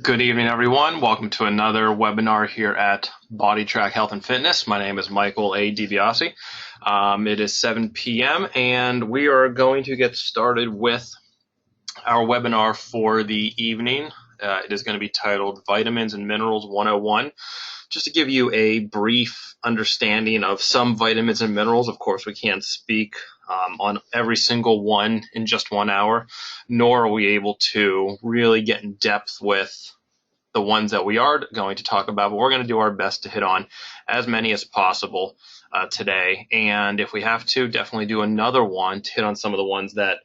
Good evening, everyone. Welcome to another webinar here at Body Track Health and Fitness. My name is Michael A. DiBiase. It is 7 p.m. and we are going to get started with our webinar for the evening. It is going to be titled Vitamins and Minerals 101. Just to give you a brief understanding of some vitamins and minerals. Of course, we can't speak on every single one in just 1 hour, nor are we able to really get in depth with the ones that we are going to talk about, but we're going to do our best to hit on as many as possible today. And if we have to, definitely do another one to hit on some of the ones that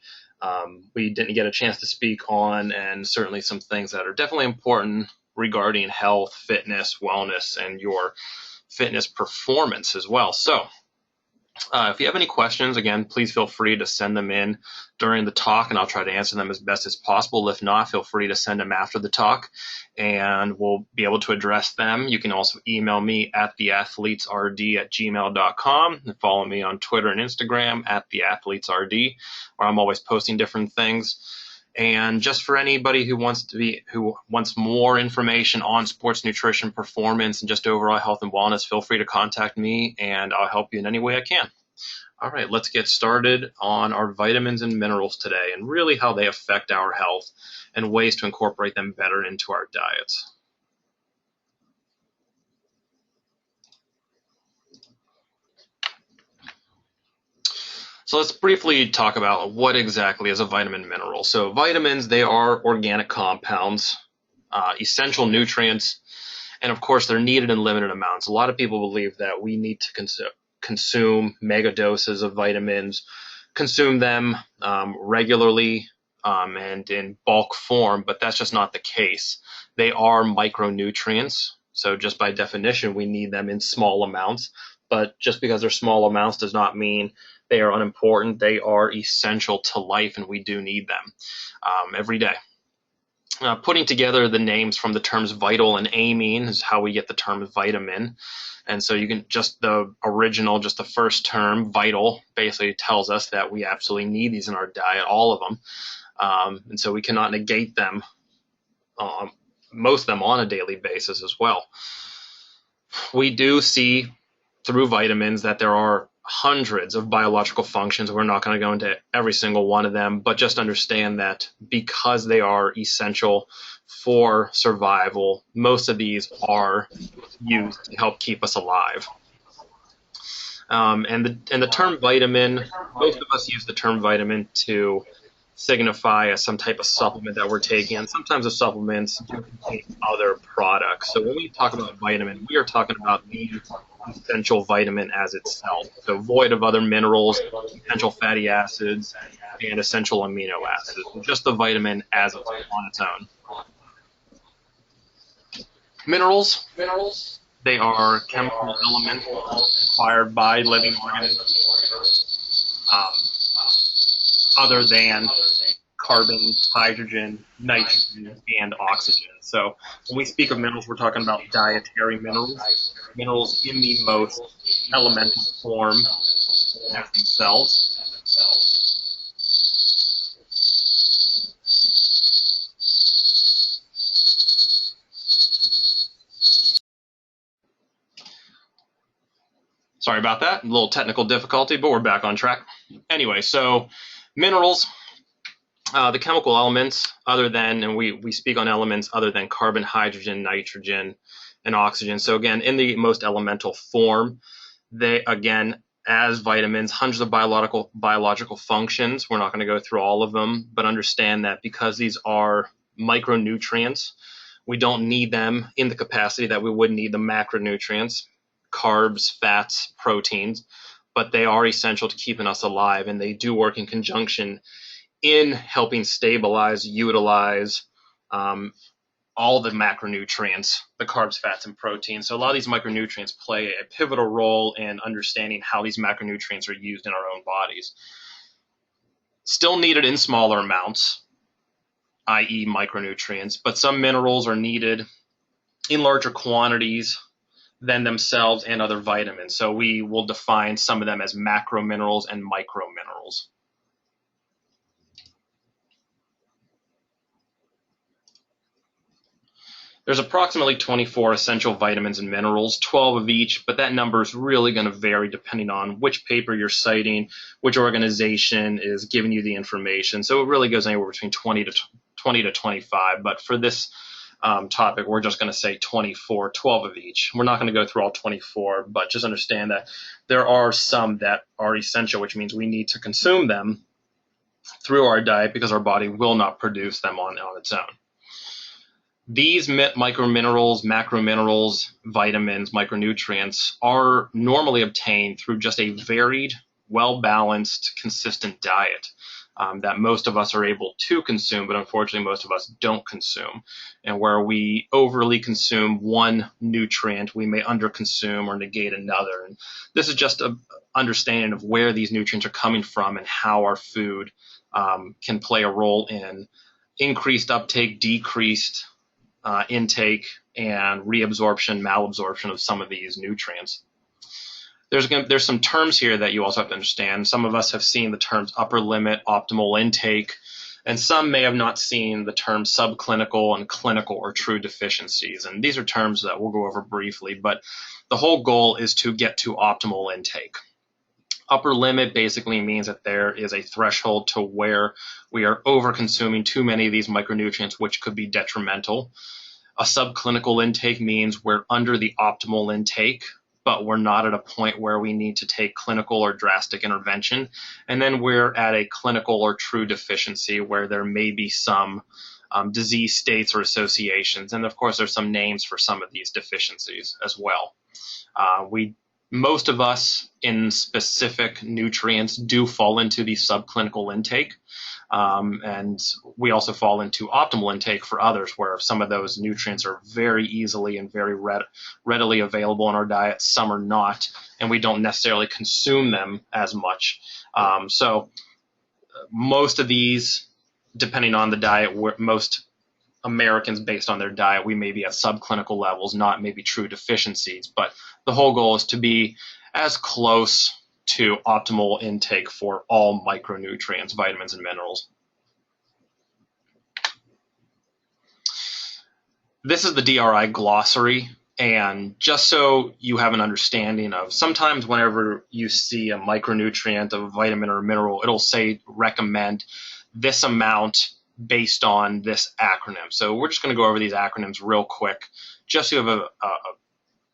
we didn't get a chance to speak on, and certainly some things that are definitely important regarding health, fitness, wellness, and your fitness performance as well. So if you have any questions, again, please feel free to send them in during the talk, and I'll try to answer them as best as possible. If not, feel free to send them after the talk, and we'll be able to address them. You can also email me at theathletesrd@gmail.com, and follow me on Twitter and Instagram at theathletesrd, where I'm always posting different things. And just for anybody who wants more information on sports nutrition, performance, and just overall health and wellness, feel free to contact me, and I'll help you in any way I can. All right, let's get started on our vitamins and minerals today, and really how they affect our health and ways to incorporate them better into our diets. So let's briefly talk about what exactly is a vitamin mineral. So vitamins, they are organic compounds, essential nutrients, and of course they're needed in limited amounts. A lot of people believe that we need to consume mega doses of vitamins, consume them regularly and in bulk form, but that's just not the case. They are micronutrients, so just by definition we need them in small amounts, but just because they're small amounts does not mean they are unimportant. They are essential to life, and we do need them every day. Putting together the names from the terms vital and amine is how we get the term vitamin. And so you can just the first term, vital, basically tells us that we absolutely need these in our diet, all of them. And so we cannot negate them, most of them on a daily basis as well. We do see through vitamins that there are hundreds of biological functions. We're not going to go into every single one of them, but just understand that because they are essential for survival, most of these are used to help keep us alive. And the term vitamin, most of us use the term vitamin to signify as some type of supplement that we're taking, and sometimes the supplements do contain other products. So when we talk about vitamin, we are talking about the essential vitamin as itself, so void of other minerals, essential fatty acids, and essential amino acids, just the vitamin as on its own. Minerals, they are chemical elements acquired by living organisms, other than carbon, hydrogen, nitrogen, and oxygen. So when we speak of minerals, we're talking about dietary minerals, minerals in the most elemental form as themselves. Sorry about that, a little technical difficulty, but we're back on track. Anyway, so minerals, the chemical elements other than, and we speak on elements other than carbon, hydrogen, nitrogen, and oxygen. So again, in the most elemental form, they, again, as vitamins, hundreds of biological functions. We're not going to go through all of them, but understand that because these are micronutrients, we don't need them in the capacity that we would need the macronutrients, carbs, fats, proteins, but they are essential to keeping us alive, and they do work in conjunction in helping stabilize, utilize all the macronutrients, the carbs, fats, and proteins. So a lot of these micronutrients play a pivotal role in understanding how these macronutrients are used in our own bodies. Still needed in smaller amounts, i.e. micronutrients, but some minerals are needed in larger quantities than themselves and other vitamins. So we will define some of them as macro minerals and micro minerals. There's approximately 24 essential vitamins and minerals, 12 of each, but that number is really going to vary depending on which paper you're citing, which organization is giving you the information. So it really goes anywhere between 20 to 25. But for this topic, we're just going to say 24, 12 of each. We're not going to go through all 24, but just understand that there are some that are essential, which means we need to consume them through our diet because our body will not produce them on its own. These microminerals, macrominerals, vitamins, micronutrients are normally obtained through just a varied, well-balanced, consistent diet that most of us are able to consume, but unfortunately most of us don't consume. And where we overly consume one nutrient, we may underconsume or negate another. And this is just an understanding of where these nutrients are coming from and how our food can play a role in increased uptake, decreased intake, and reabsorption, malabsorption of some of these nutrients. There's some terms here that you also have to understand. Some of us have seen the terms upper limit, optimal intake, and some may have not seen the terms subclinical and clinical or true deficiencies. And these are terms that we'll go over briefly, but the whole goal is to get to optimal intake. Upper limit basically means that there is a threshold to where we are over-consuming too many of these micronutrients, which could be detrimental. A subclinical intake means we're under the optimal intake, but we're not at a point where we need to take clinical or drastic intervention. And then we're at a clinical or true deficiency where there may be some disease states or associations. And of course, there's some names for some of these deficiencies as well. Most of us in specific nutrients do fall into the subclinical intake. And we also fall into optimal intake for others, where some of those nutrients are very easily and very readily available in our diet. Some are not, and we don't necessarily consume them as much. So most of these, depending on the diet, most Americans, based on their diet, we may be at subclinical levels, not maybe true deficiencies. But the whole goal is to be as close to optimal intake for all micronutrients, vitamins, and minerals. This is the DRI Glossary, and just so you have an understanding of, sometimes whenever you see a micronutrient, a vitamin or a mineral, it'll say recommend this amount based on this acronym. So we're just going to go over these acronyms real quick, just so you have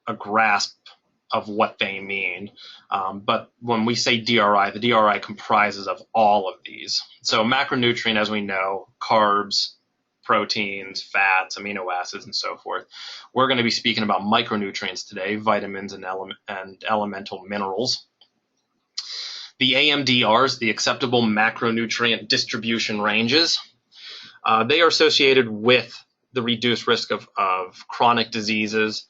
a grasp of what they mean. But when we say DRI, the DRI comprises of all of these. So macronutrient, as we know, carbs, proteins, fats, amino acids, and so forth. We're going to be speaking about micronutrients today, vitamins and elemental minerals. The AMDRs, the acceptable macronutrient distribution ranges, they are associated with the reduced risk of chronic diseases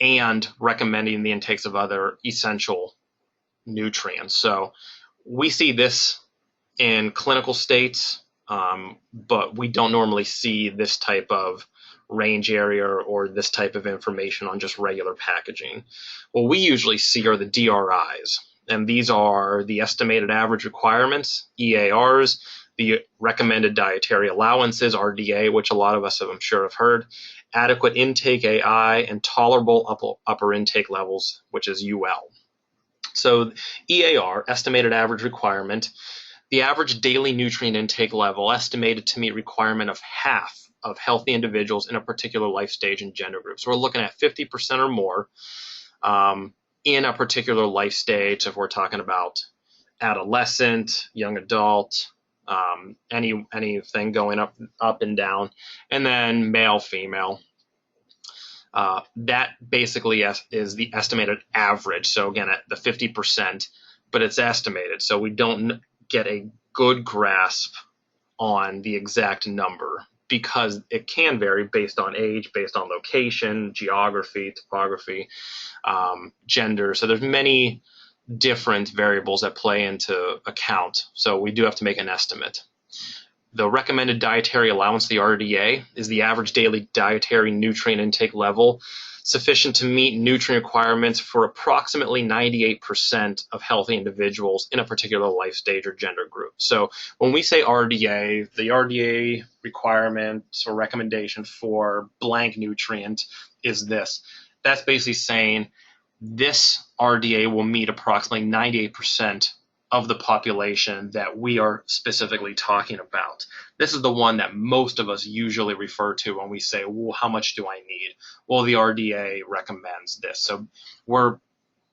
and recommending the intakes of other essential nutrients. So we see this in clinical states, but we don't normally see this type of range area or this type of information on just regular packaging. What we usually see are the DRIs, and these are the estimated average requirements, EARs, the recommended dietary allowances, RDA, which a lot of us, I'm sure, have heard, adequate intake, AI, and tolerable upper intake levels, which is UL. So EAR, estimated average requirement, the average daily nutrient intake level estimated to meet requirement of half of healthy individuals in a particular life stage and gender group. So we're looking at 50% or more in a particular life stage, if we're talking about adolescent, young adult, anything going up and down, and then male, female. That basically is the estimated average. So again, at the 50%, but it's estimated. So we don't get a good grasp on the exact number because it can vary based on age, based on location, geography, topography, gender. So there's many different variables that play into account. So we do have to make an estimate. The recommended dietary allowance, the RDA, is the average daily dietary nutrient intake level sufficient to meet nutrient requirements for approximately 98% of healthy individuals in a particular life stage or gender group. So when we say RDA, the RDA requirement or recommendation for blank nutrient is this. That's basically saying this RDA will meet approximately 98% of the population that we are specifically talking about. This is the one that most of us usually refer to when we say, well, how much do I need? Well, the RDA recommends this. So we're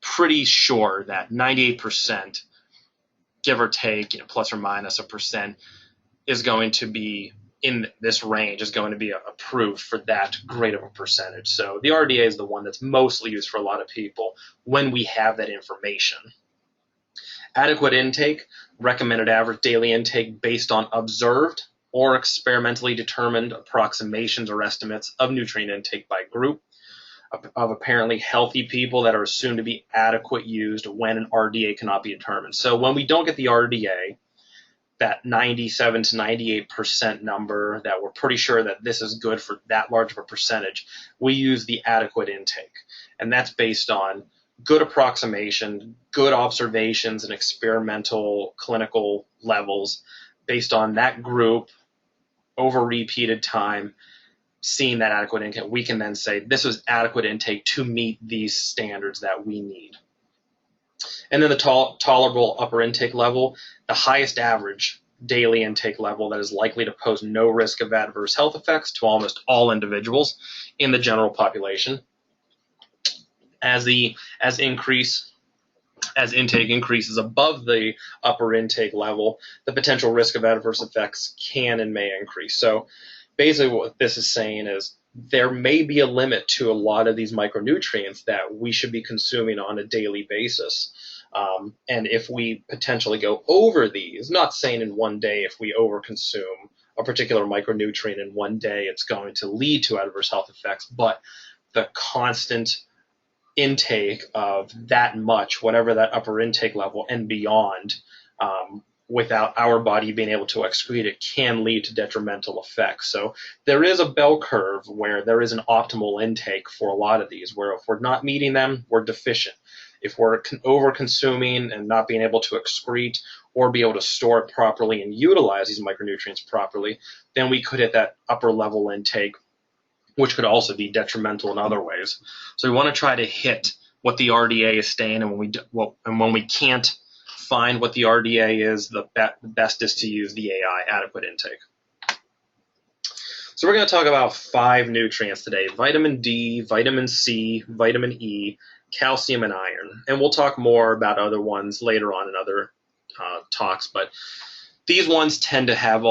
pretty sure that 98%, give or take, plus or minus a percent, is going to be in this range, is going to be approved for that great of a percentage. So the RDA is the one that's mostly used for a lot of people when we have that information. Adequate intake, recommended average daily intake based on observed or experimentally determined approximations or estimates of nutrient intake by group of apparently healthy people that are assumed to be adequate used when an RDA cannot be determined. So when we don't get the RDA, that 97 to 98% number that we're pretty sure that this is good for that large of a percentage, we use the adequate intake. And that's based on good approximation, good observations and experimental clinical levels based on that group over repeated time, seeing that adequate intake. We can then say this was adequate intake to meet these standards that we need. And then the tolerable upper intake level, the highest average daily intake level that is likely to pose no risk of adverse health effects to almost all individuals in the general population. As intake increases above the upper intake level, the potential risk of adverse effects can and may increase. So basically what this is saying is there may be a limit to a lot of these micronutrients that we should be consuming on a daily basis. And if we potentially go over these, not saying in one day if we overconsume a particular micronutrient in one day it's going to lead to adverse health effects, but the constant intake of that much, whatever that upper intake level and beyond, without our body being able to excrete it, can lead to detrimental effects. So there is a bell curve where there is an optimal intake for a lot of these, where if we're not meeting them, we're deficient. If we're over-consuming and not being able to excrete or be able to store it properly and utilize these micronutrients properly, then we could hit that upper level intake, which could also be detrimental in other ways. So we want to try to hit what the RDA is saying, and when we can't find what the RDA is, the best is to use the AI, adequate intake. So we're going to talk about 5 nutrients today: vitamin D, vitamin C, vitamin E, calcium, and iron. And we'll talk more about other ones later on in other talks, but these ones tend to have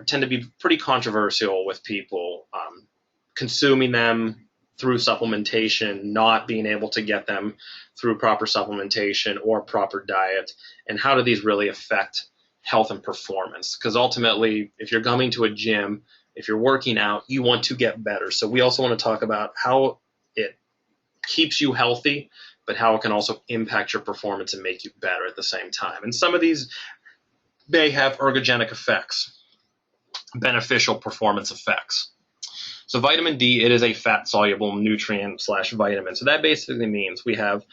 tend to be pretty controversial with people consuming them through supplementation, not being able to get them through proper supplementation or proper diet, and how do these really affect health and performance? Because ultimately, if you're coming to a gym, if you're working out, you want to get better. So we also want to talk about how it keeps you healthy, but how it can also impact your performance and make you better at the same time. And some of these may have ergogenic effects, beneficial performance effects. So vitamin D, it is a fat-soluble nutrient / vitamin. So that basically means we have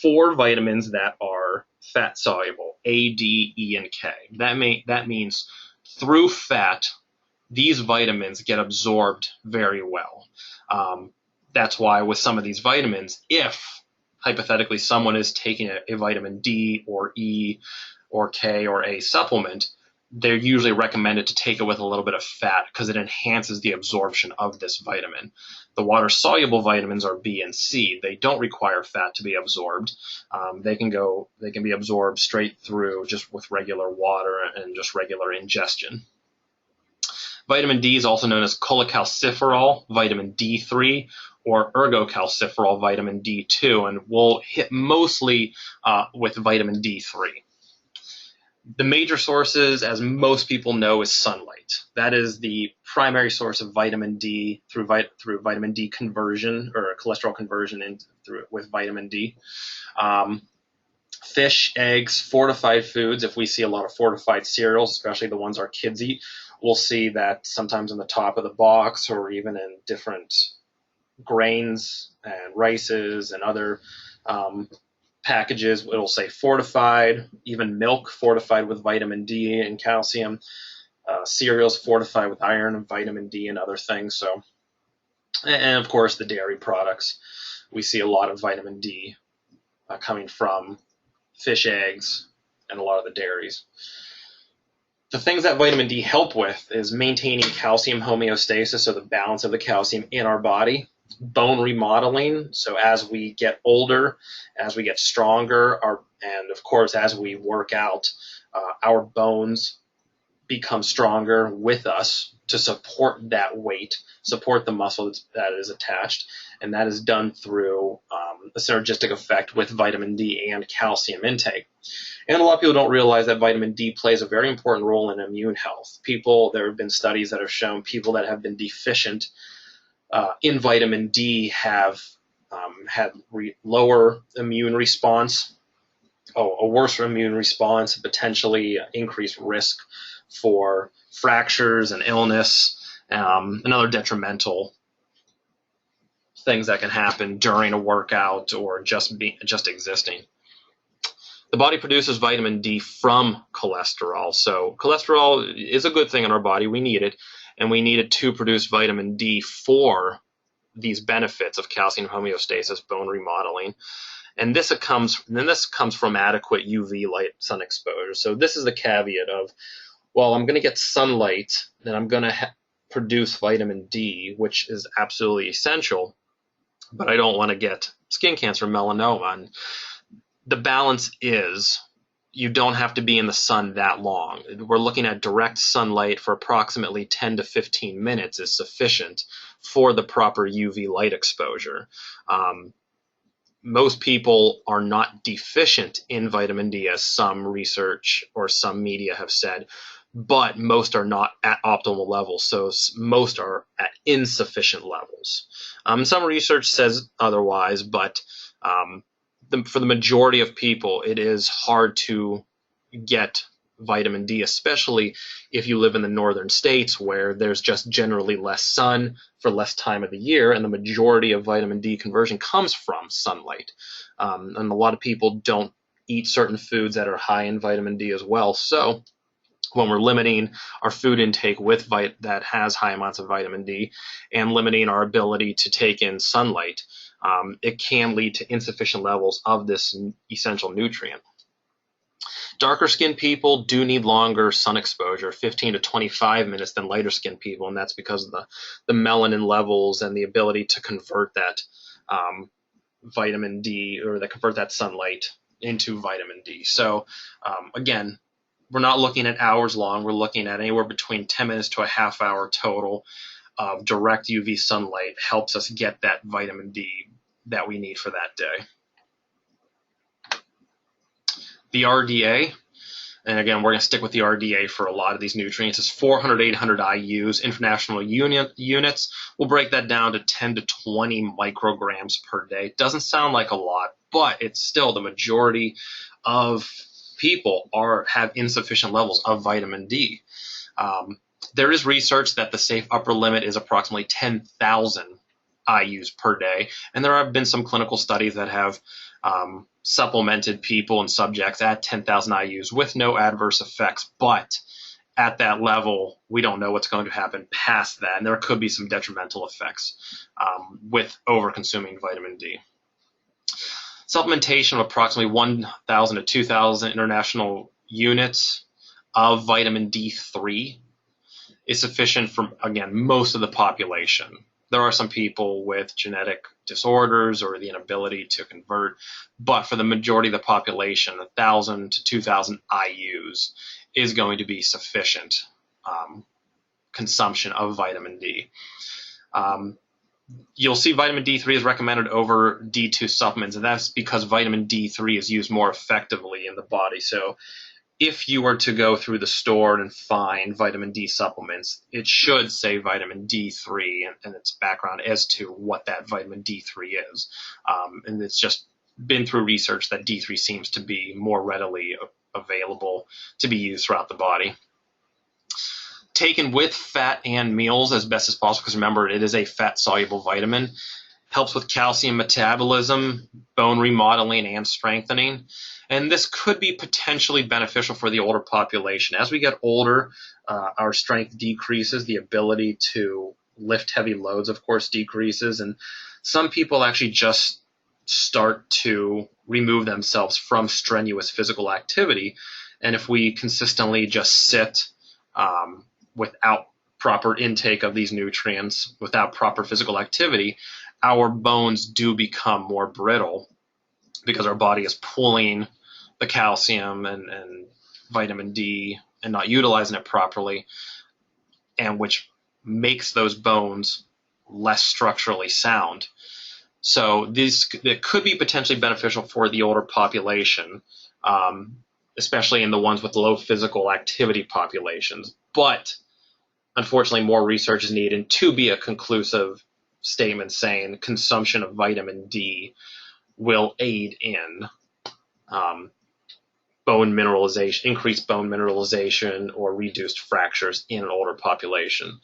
4 vitamins that are fat-soluble: A, D, E, and K. That means through fat, these vitamins get absorbed very well. That's why with some of these vitamins, if hypothetically someone is taking a vitamin D or E or K or A supplement, they're usually recommended to take it with a little bit of fat because it enhances the absorption of this vitamin. The water-soluble vitamins are B and C. They don't require fat to be absorbed. They can be absorbed straight through just with regular water and just regular ingestion. Vitamin D is also known as cholecalciferol, vitamin D3, or ergocalciferol, vitamin D2, and we'll hit mostly with vitamin D3. The major sources, as most people know, is sunlight. That is the primary source of vitamin D through vitamin D conversion or cholesterol conversion with vitamin D. Fish, eggs, fortified foods. If we see a lot of fortified cereals, especially the ones our kids eat, we'll see that sometimes in the top of the box or even in different grains and rices and other packages, it'll say fortified, even milk fortified with vitamin D and calcium, cereals fortified with iron and vitamin D and other things. So, and of course the dairy products, we see a lot of vitamin D coming from fish, eggs, and a lot of the dairies. The things that vitamin D help with is maintaining calcium homeostasis, so the balance of the calcium in our body, bone remodeling, so as we get older, as we get stronger, and of course as we work out, our bones become stronger with us to support that weight, support the muscle that is attached, and that is done through a synergistic effect with vitamin D and calcium intake. And a lot of people don't realize that vitamin D plays a very important role in immune health. There have been studies that have shown people that have been deficient in vitamin D have had lower immune response, a worse immune response, potentially increased risk for fractures and illness, and other detrimental things that can happen during a workout or just existing. The body produces vitamin D from cholesterol. So cholesterol is a good thing in our body. We need it, and we need it to produce vitamin D for these benefits of calcium homeostasis, bone remodeling. And this comes from adequate UV light sun exposure. So this is the caveat of, well, I'm going to get sunlight, then I'm going to produce vitamin D, which is absolutely essential, but I don't want to get skin cancer, melanoma. And the balance is you don't have to be in the sun that long. We're looking at direct sunlight for approximately 10 to 15 minutes is sufficient for the proper UV light exposure. Most people are not deficient in vitamin D, as some research or some media have said, but most are not at optimal levels, so most are at insufficient levels. Some research says otherwise, but for the majority of people, it is hard to get vitamin D, especially if you live in the northern states where there's just generally less sun for less time of the year, and the majority of vitamin D conversion comes from sunlight. And a lot of people don't eat certain foods that are high in vitamin D as well. So when we're limiting our food intake with that has high amounts of vitamin D and limiting our ability to take in sunlight, it can lead to insufficient levels of this essential nutrient. Darker skinned people do need longer sun exposure, 15 to 25 minutes, than lighter skinned people, and that's because of the melanin levels and the ability to convert that vitamin D, or to convert that sunlight into vitamin D. So again, we're not looking at hours long. We're looking at anywhere between 10 minutes to a half hour total of direct UV sunlight helps us get that vitamin D that we need for that day. The RDA, and again, we're going to stick with the RDA for a lot of these nutrients, is 400, 800 IUs. International units, we'll break that down to 10 to 20 micrograms per day. Doesn't sound like a lot, but it's still the majority of people have insufficient levels of vitamin D. There is research that the safe upper limit is approximately 10,000 IUs per day, and there have been some clinical studies that have supplemented people and subjects at 10,000 IUs with no adverse effects, but at that level, we don't know what's going to happen past that, and there could be some detrimental effects with over-consuming vitamin D. Supplementation of approximately 1,000 to 2,000 international units of vitamin D3 is sufficient for, again, most of the population. There are some people with genetic disorders or the inability to convert, but for the majority of the population, 1,000 to 2,000 IUs is going to be sufficient consumption of vitamin D. You'll see vitamin D3 is recommended over D2 supplements, and that's because vitamin D3 is used more effectively in the body. So if you were to go through the store and find vitamin D supplements, it should say vitamin D3 and its background as to what that vitamin D3 is. And it's just been through research that D3 seems to be more readily available to be used throughout the body. Taken with fat and meals as best as possible, because remember, it is a fat-soluble vitamin. Helps with calcium metabolism, bone remodeling, and strengthening. And this could be potentially beneficial for the older population. As we get older, our strength decreases, the ability to lift heavy loads, of course, decreases, and some people actually just start to remove themselves from strenuous physical activity. And if we consistently just sit without proper intake of these nutrients, without proper physical activity, our bones do become more brittle because our body is pulling the calcium and vitamin D and not utilizing it properly, and which makes those bones less structurally sound. So it could be potentially beneficial for the older population, especially in the ones with low physical activity populations. But unfortunately, more research is needed to be a conclusive statement saying consumption of vitamin D will aid in bone mineralization, increased bone mineralization, or reduced fractures in an older population.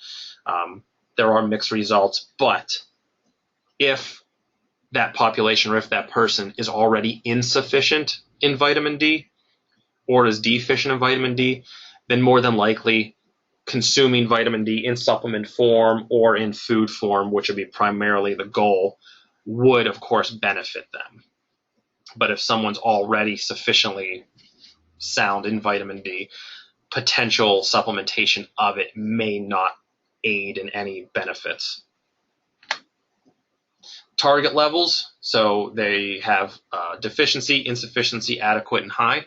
There are mixed results, but if that population or if that person is already insufficient in vitamin D or is deficient in vitamin D, then more than likely consuming vitamin D in supplement form or in food form, which would be primarily the goal, would of course benefit them. But if someone's already sufficiently sound in vitamin D, potential supplementation of it may not aid in any benefits. Target levels, so they have deficiency, insufficiency, adequate, and high.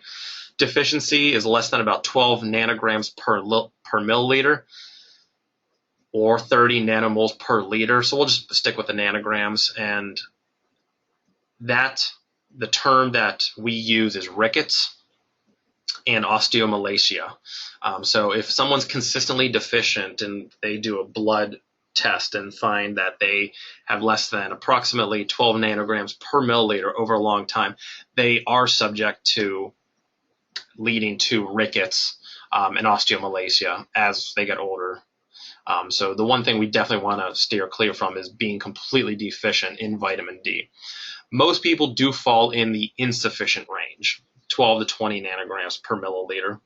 Deficiency is less than about 12 nanograms per milliliter, or 30 nanomoles per liter. So we'll just stick with the nanograms. And that, the term that we use is rickets and osteomalacia. So if someone's consistently deficient and they do a blood test and find that they have less than approximately 12 nanograms per milliliter over a long time, they are subject to leading to rickets and osteomalacia as they get older. So the one thing we definitely want to steer clear from is being completely deficient in vitamin D. Most people do fall in the insufficient range, 12 to 20 nanograms per milliliter.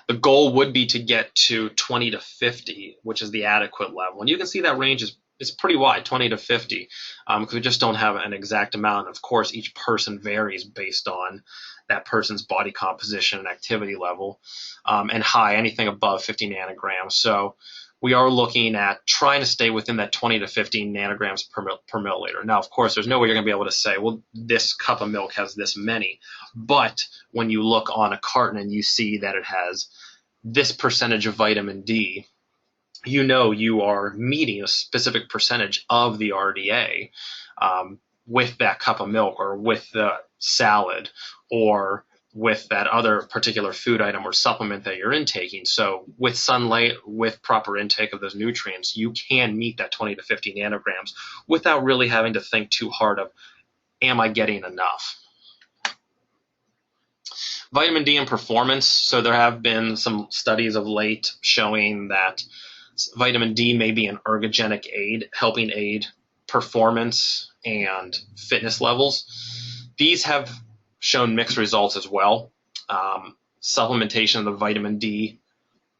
The goal would be to get to 20 to 50, which is the adequate level. And you can see that range is pretty wide, 20 to 50, because we just don't have an exact amount. Of course, each person varies based on that person's body composition and activity level, and high, anything above 50 nanograms. So we are looking at trying to stay within that 20 to 50 nanograms per milliliter. Now, of course, there's no way you're going to be able to say, well, this cup of milk has this many. But when you look on a carton and you see that it has this percentage of vitamin D, you know you are meeting a specific percentage of the RDA with that cup of milk or with the salad or with that other particular food item or supplement that you're intaking. So with sunlight, with proper intake of those nutrients, you can meet that 20 to 50 nanograms without really having to think too hard of, am I getting enough? Vitamin D and performance. So there have been some studies of late showing that vitamin D may be an ergogenic aid, helping aid performance and fitness levels. These have shown mixed results as well. Supplementation of the vitamin D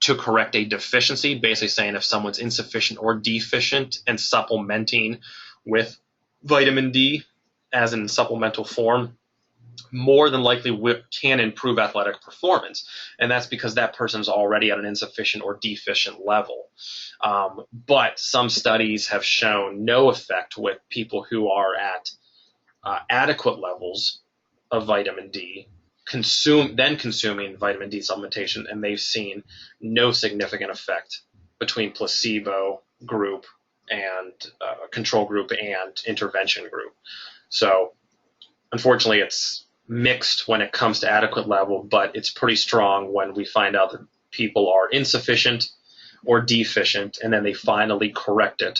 to correct a deficiency, basically saying if someone's insufficient or deficient and supplementing with vitamin D as in supplemental form, more than likely can improve athletic performance. And that's because that person's already at an insufficient or deficient level. But some studies have shown no effect with people who are at adequate levels of vitamin D, consuming vitamin D supplementation, and they've seen no significant effect between placebo group and control group and intervention group. So unfortunately, it's mixed when it comes to adequate level, but it's pretty strong when we find out that people are insufficient or deficient, and then they finally correct it.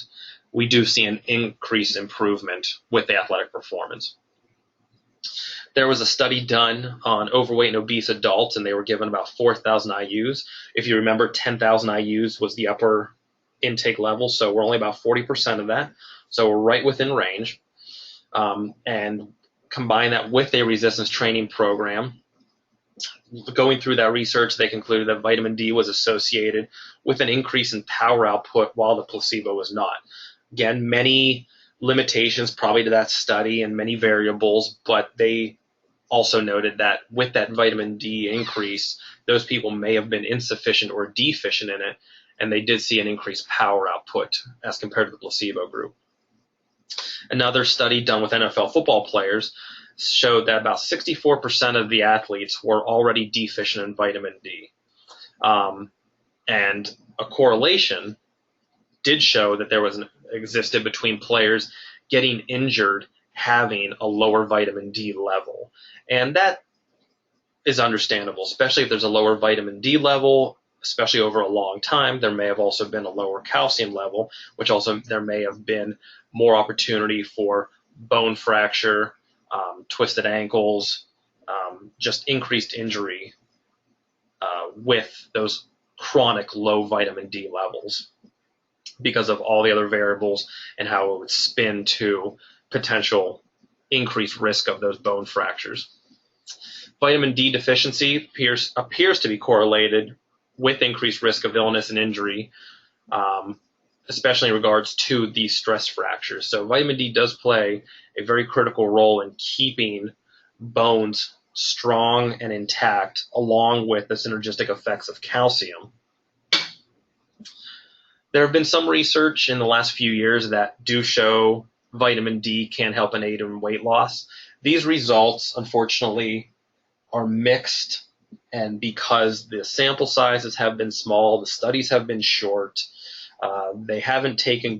We do see an increased improvement with the athletic performance. There was a study done on overweight and obese adults, and they were given about 4,000 IUs. If you remember, 10,000 IUs was the upper intake level, so we're only about 40% of that. So we're right within range. And combine that with a resistance training program. Going through that research, they concluded that vitamin D was associated with an increase in power output while the placebo was not. Again, many limitations probably to that study and many variables, but they also noted that with that vitamin D increase, those people may have been insufficient or deficient in it, and they did see an increased power output as compared to the placebo group. Another study done with NFL football players showed that about 64% of the athletes were already deficient in vitamin D. And a correlation did show that there existed between players getting injured having a lower vitamin D level. And that is understandable, especially if there's a lower vitamin D level, especially over a long time. There may have also been a lower calcium level, which also there may have been more opportunity for bone fracture, twisted ankles, just increased injury with those chronic low vitamin D levels because of all the other variables and how it would spin to potential increased risk of those bone fractures. Vitamin D deficiency appears to be correlated with increased risk of illness and injury, especially in regards to these stress fractures. So vitamin D does play a very critical role in keeping bones strong and intact, along with the synergistic effects of calcium. There have been some research in the last few years that do show vitamin D can help and aid in weight loss. These results, unfortunately, are mixed, and because the sample sizes have been small, the studies have been short, they haven't taken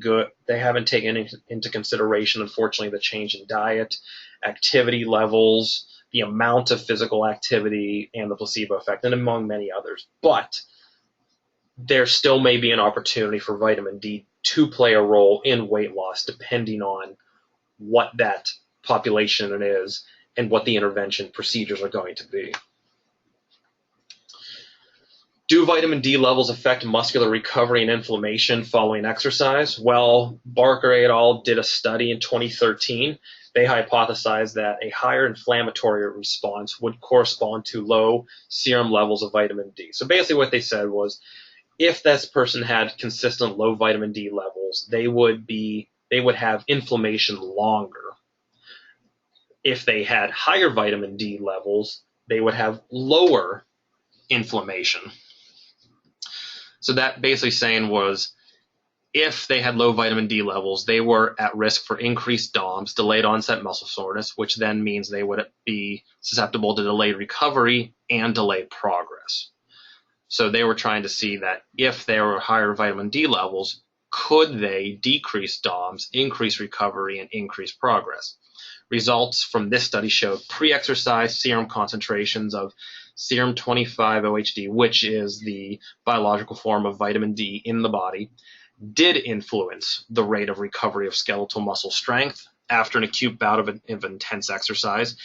into consideration, unfortunately, the change in diet, activity levels, the amount of physical activity, and the placebo effect, and among many others. But there still may be an opportunity for vitamin D to play a role in weight loss, depending on what that population is and what the intervention procedures are going to be. Do vitamin D levels affect muscular recovery and inflammation following exercise? Well, Barker et al. Did a study in 2013. They hypothesized that a higher inflammatory response would correspond to low serum levels of vitamin D. So basically what they said was, if this person had consistent low vitamin D levels, they would have inflammation longer. If they had higher vitamin D levels, they would have lower inflammation. So that basically saying was, if they had low vitamin D levels, they were at risk for increased DOMS, delayed onset muscle soreness, which then means they would be susceptible to delayed recovery and delayed progress. So they were trying to see that if there were higher vitamin D levels, could they decrease DOMS, increase recovery, and increase progress? Results from this study showed pre-exercise serum concentrations of serum 25-OHD, which is the biological form of vitamin D in the body, did influence the rate of recovery of skeletal muscle strength after an acute bout of intense exercise,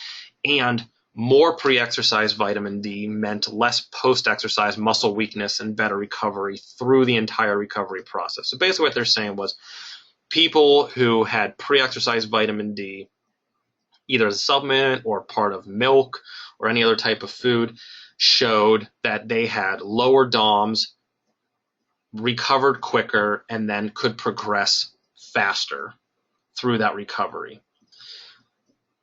and more pre-exercise vitamin D meant less post-exercise muscle weakness and better recovery through the entire recovery process. So basically what they're saying was people who had pre-exercise vitamin D, either as a supplement or part of milk or any other type of food, showed that they had lower DOMS, recovered quicker, and then could progress faster through that recovery.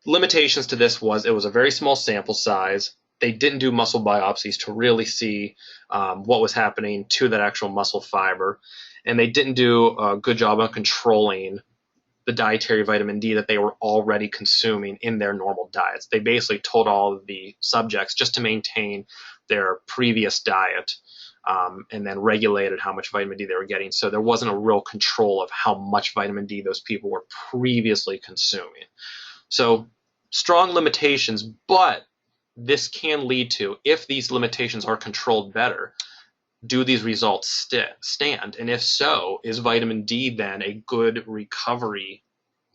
Limitations to this was it was a very small sample size. They didn't do muscle biopsies to really see what was happening to that actual muscle fiber, and they didn't do a good job of controlling the dietary vitamin D that they were already consuming in their normal diets. They basically told all of the subjects just to maintain their previous diet, and then regulated how much vitamin D they were getting. So there wasn't a real control of how much vitamin D those people were previously consuming. So strong limitations, but this can lead to, if these limitations are controlled better, do these results stand? And if so, is vitamin D then a good recovery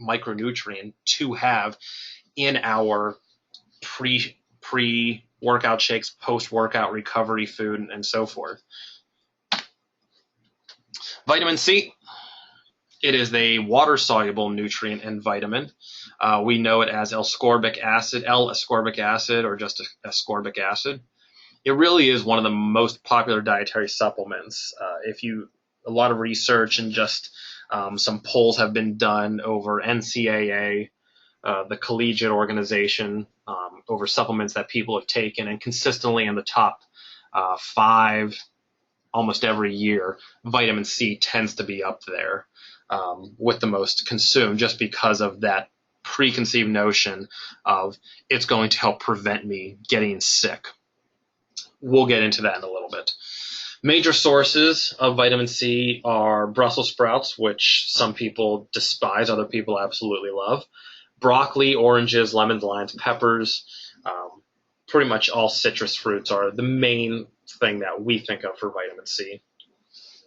micronutrient to have in our pre-workout shakes, post-workout recovery food, and so forth. Vitamin C, it is a water-soluble nutrient and vitamin. We know it as L-ascorbic acid, or just ascorbic acid. It really is one of the most popular dietary supplements. A lot of research and just some polls have been done over NCAA, the collegiate organization, over supplements that people have taken, and consistently in the top 5 almost every year, vitamin C tends to be up there with the most consumed, just because of that preconceived notion of it's going to help prevent me getting sick. We'll get into that in a little bit. Major sources of vitamin C are Brussels sprouts, which some people despise, other people absolutely love. Broccoli, oranges, lemons, limes, peppers. Pretty much all citrus fruits are the main thing that we think of for vitamin C.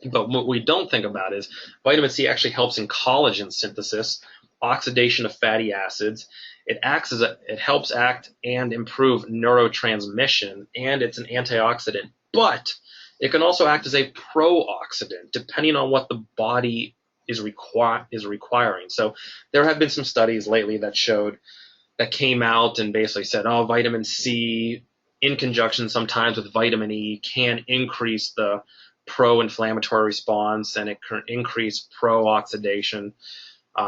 But what we don't think about is vitamin C actually helps in collagen synthesis, oxidation of fatty acids. It helps act and improve neurotransmission, and it's an antioxidant. But it can also act as a pro-oxidant, depending on what the body is requiring. So there have been some studies lately that came out and basically said, oh, vitamin C in conjunction sometimes with vitamin E can increase the pro-inflammatory response, and it can increase pro-oxidation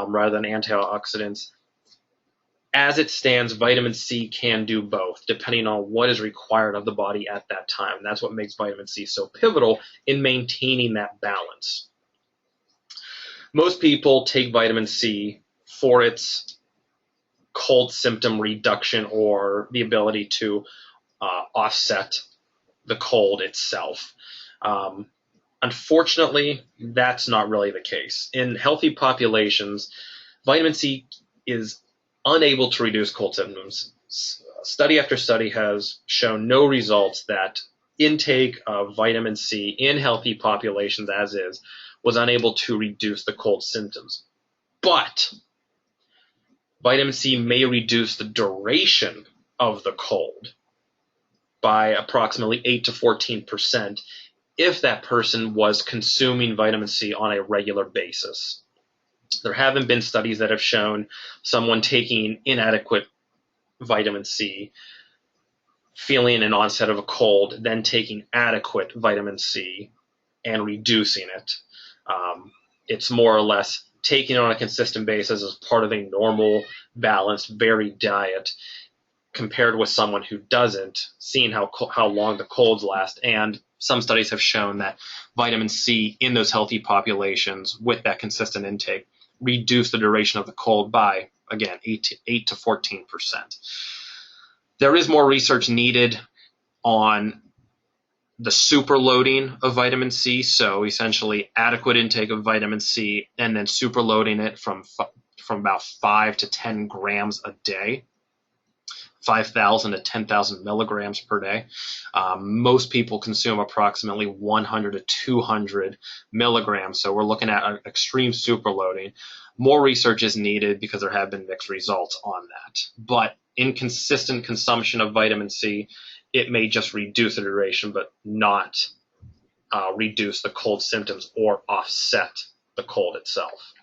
rather than antioxidants. As it stands, vitamin C can do both, depending on what is required of the body at that time. And that's what makes vitamin C so pivotal in maintaining that balance. Most people take vitamin C for its cold symptom reduction, or the ability to offset the cold itself. Unfortunately, that's not really the case. In healthy populations, vitamin C is unable to reduce cold symptoms. Study after study has shown no results that intake of vitamin C in healthy populations as is was unable to reduce the cold symptoms. But vitamin C may reduce the duration of the cold by approximately 8 to 14% if that person was consuming vitamin C on a regular basis. There haven't been studies that have shown someone taking inadequate vitamin C, feeling an onset of a cold, then taking adequate vitamin C and reducing it. It's more or less taking it on a consistent basis as part of a normal, balanced, varied diet, compared with someone who doesn't, seeing how long the colds last. And some studies have shown that vitamin C in those healthy populations with that consistent intake reduce the duration of the cold by, again, 8 to 14%. There is more research needed on the superloading of vitamin C, so essentially adequate intake of vitamin C and then superloading it from about 5 to 10 grams a day, 5,000 to 10,000 milligrams per day. Most people consume approximately 100 to 200 milligrams, so we're looking at extreme superloading. More research is needed because there have been mixed results on that. But inconsistent consumption of vitamin C, it may just reduce the duration, but not reduce the cold symptoms or offset the cold itself.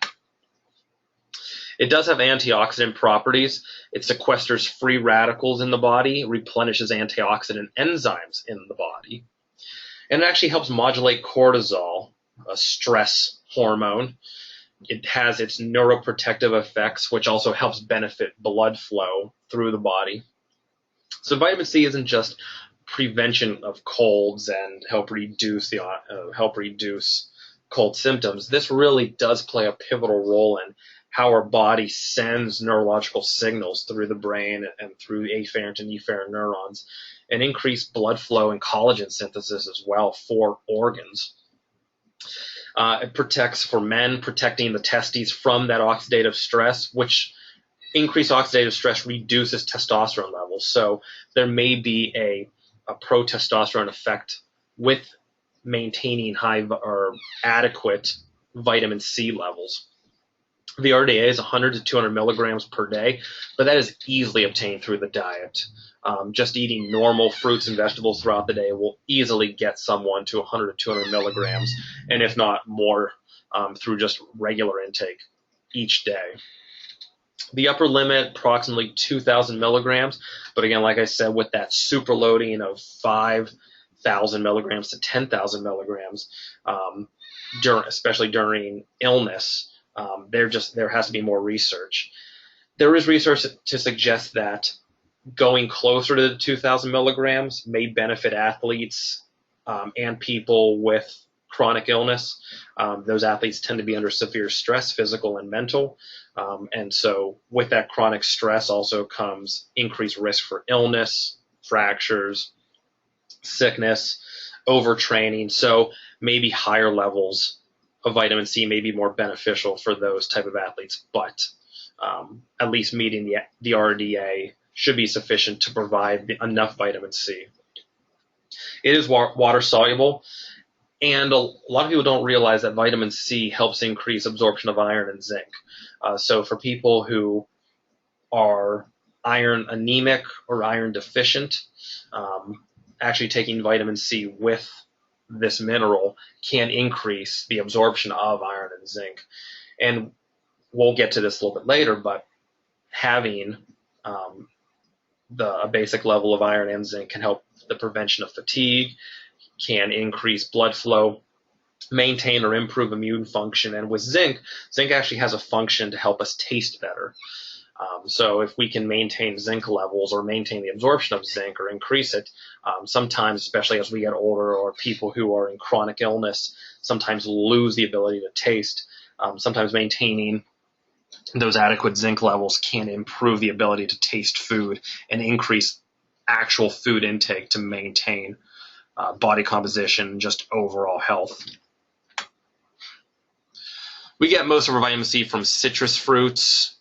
It does have antioxidant properties. It sequesters free radicals in the body, replenishes antioxidant enzymes in the body, and it actually helps modulate cortisol, a stress hormone. It has its neuroprotective effects, which also helps benefit blood flow through the body. So vitamin C isn't just prevention of colds and help reduce cold symptoms. This really does play a pivotal role in how our body sends neurological signals through the brain and through afferent and efferent neurons, and increase blood flow and collagen synthesis as well for organs. It protects, for men, protecting the testes from that oxidative stress, which increased oxidative stress reduces testosterone levels. So there may be a pro-testosterone effect with maintaining high or adequate vitamin C levels. The RDA is 100 to 200 milligrams per day, but that is easily obtained through the diet. Just eating normal fruits and vegetables throughout the day will easily get someone to 100 to 200 milligrams, and if not more, through just regular intake each day. The upper limit, approximately 2,000 milligrams, but again, like I said, with that super loading of 5,000 milligrams to 10,000 milligrams, especially during illness, there has to be more research. There is research to suggest that going closer to the 2,000 milligrams may benefit athletes and people with chronic illness. Those athletes tend to be under severe stress, physical and mental. And so with that chronic stress also comes increased risk for illness, fractures, sickness, overtraining. So maybe higher levels of vitamin C may be more beneficial for those type of athletes, but at least meeting the RDA should be sufficient to provide enough vitamin C. It is water soluble, and a lot of people don't realize that vitamin C helps increase absorption of iron and zinc. So for people who are iron anemic or iron deficient, actually taking vitamin C with this mineral can increase the absorption of iron and zinc. And we'll get to this a little bit later, but having a basic level of iron and zinc can help the prevention of fatigue, can increase blood flow, maintain or improve immune function. And with zinc actually has a function to help us taste better. So if we can maintain zinc levels or maintain the absorption of zinc or increase it, sometimes, especially as we get older or people who are in chronic illness, sometimes lose the ability to taste. Sometimes maintaining those adequate zinc levels can improve the ability to taste food and increase actual food intake to maintain body composition, just overall health. We get most of our vitamin C from citrus fruits,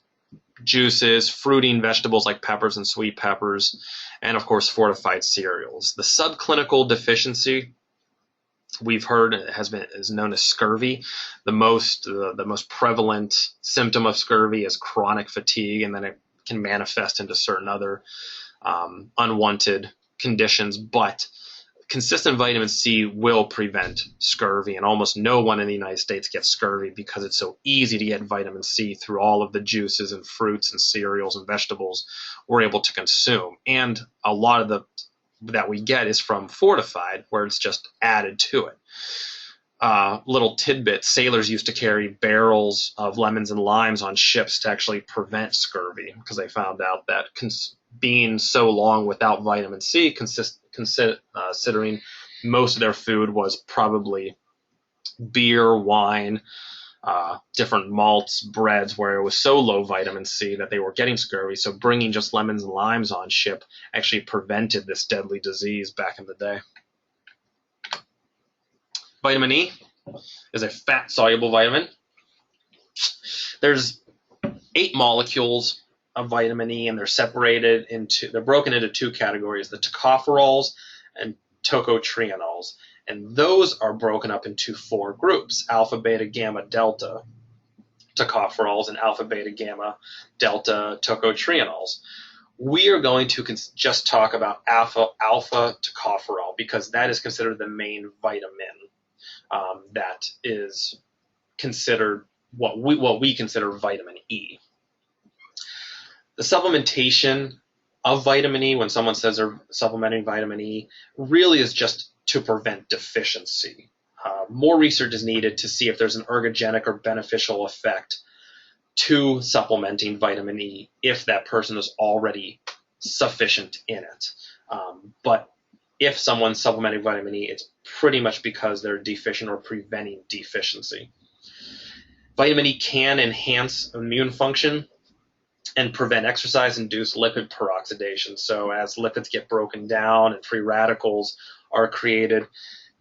juices, fruiting vegetables like peppers and sweet peppers, and of course fortified cereals. The subclinical deficiency we've heard is known as scurvy. The most prevalent symptom of scurvy is chronic fatigue, and then it can manifest into certain other unwanted conditions. But consistent vitamin C will prevent scurvy, and almost no one in the United States gets scurvy because it's so easy to get vitamin C through all of the juices and fruits and cereals and vegetables we're able to consume. And a lot of that we get is from fortified, where it's just added to it. Little tidbit, sailors used to carry barrels of lemons and limes on ships to actually prevent scurvy, because they found out that being so long without vitamin C, considering most of their food was probably beer, wine, different malts, breads, where it was so low vitamin C that they were getting scurvy. So bringing just lemons and limes on ship actually prevented this deadly disease back in the day. Vitamin E is a fat-soluble vitamin. There's 8 molecules of vitamin E, and they're broken into 2 categories, the tocopherols and tocotrienols. And those are broken up into 4 groups: alpha, beta, gamma, delta tocopherols and alpha, beta, gamma, delta tocotrienols. We are going to just talk about alpha tocopherol, because that is considered the main vitamin that is considered what we consider vitamin E. The supplementation of vitamin E, when someone says they're supplementing vitamin E, really is just to prevent deficiency. More research is needed to see if there's an ergogenic or beneficial effect to supplementing vitamin E if that person is already sufficient in it. But if someone's supplementing vitamin E, it's pretty much because they're deficient or preventing deficiency. Vitamin E can enhance immune function and prevent exercise-induced lipid peroxidation. So as lipids get broken down and free radicals are created,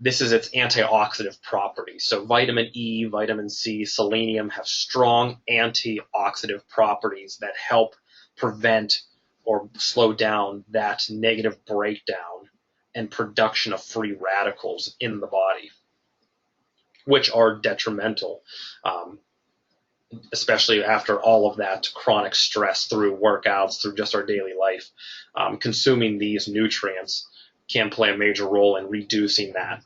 this is its antioxidant property. So vitamin E, vitamin C, selenium have strong antioxidant properties that help prevent or slow down that negative breakdown and production of free radicals in the body, which are detrimental. especially after all of that chronic stress through workouts, through just our daily life. Consuming these nutrients can play a major role in reducing that,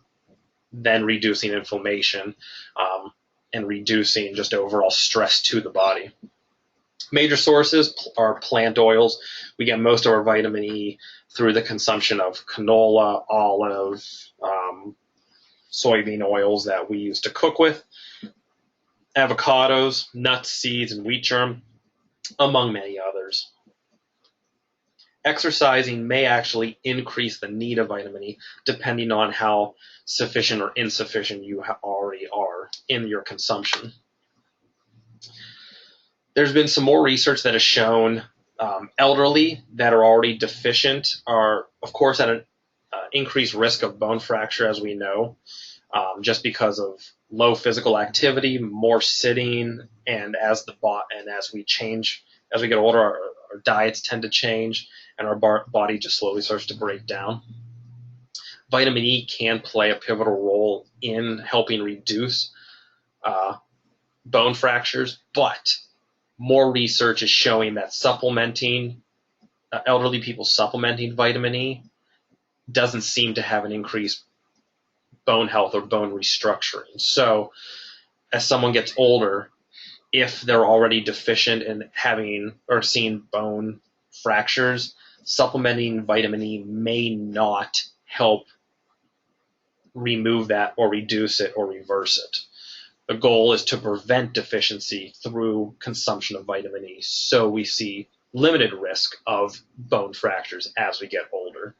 then reducing inflammation, and reducing just overall stress to the body. Major sources are plant oils. We get most of our vitamin E through the consumption of canola, olive, soybean oils that we use to cook with, avocados, nuts, seeds, and wheat germ, among many others. Exercising may actually increase the need of vitamin E depending on how sufficient or insufficient you already are in your consumption. There's been some more research that has shown elderly that are already deficient are, of course, at an increased risk of bone fracture, as we know, just because of low physical activity, more sitting, and as we change, as we get older, our diets tend to change, and our body just slowly starts to break down. Vitamin E can play a pivotal role in helping reduce bone fractures, but more research is showing that elderly people supplementing vitamin E doesn't seem to have an increased bone health or bone restructuring. So as someone gets older, if they're already deficient in having or seeing bone fractures, supplementing vitamin E may not help remove that or reduce it or reverse it. The goal is to prevent deficiency through consumption of vitamin E, so we see limited risk of bone fractures as we get older.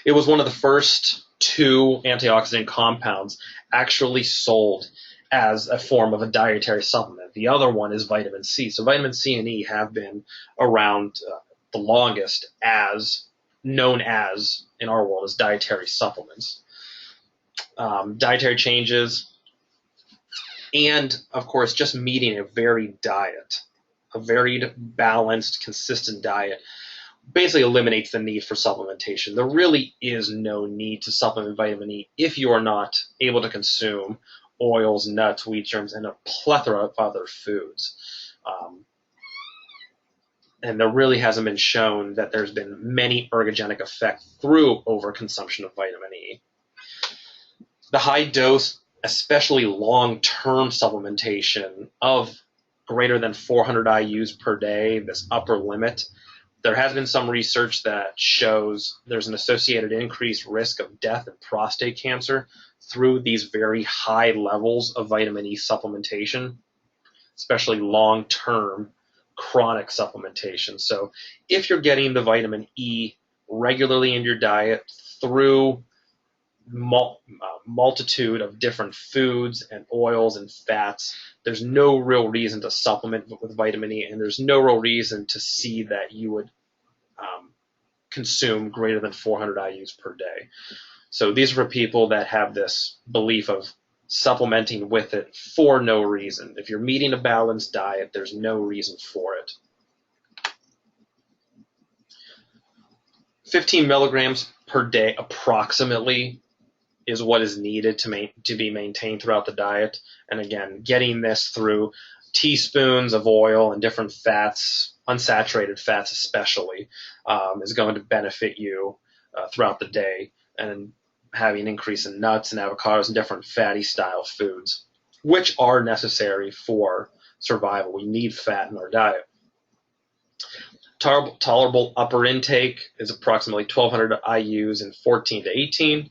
It was one of the first two antioxidant compounds actually sold as a form of a dietary supplement. The other one is vitamin C. So vitamin C and E have been around the longest as known as, in our world, as dietary supplements. Dietary changes, and of course, just meeting a varied diet, a varied, balanced, consistent diet, basically eliminates the need for supplementation. There really is no need to supplement vitamin E if you are not able to consume oils, nuts, wheat germs, and a plethora of other foods. And there really hasn't been shown that there's been many ergogenic effects through overconsumption of vitamin E. The high dose, especially long-term supplementation of greater than 400 IUs per day, this upper limit, there has been some research that shows there's an associated increased risk of death and prostate cancer through these very high levels of vitamin E supplementation, especially long-term chronic supplementation. So if you're getting the vitamin E regularly in your diet through multitude of different foods and oils and fats, there's no real reason to supplement with vitamin E, and there's no real reason to see that you would consume greater than 400 IUs per day. So these are for people that have this belief of supplementing with it for no reason. If you're meeting a balanced diet, there's no reason for it. 15 milligrams per day approximately is what is needed to be maintained throughout the diet. And again, getting this through teaspoons of oil and different fats, unsaturated fats especially, is going to benefit you throughout the day, and having an increase in nuts and avocados and different fatty style foods, which are necessary for survival. We need fat in our diet. Tolerable upper intake is approximately 1,200 IUs in 14 to 18.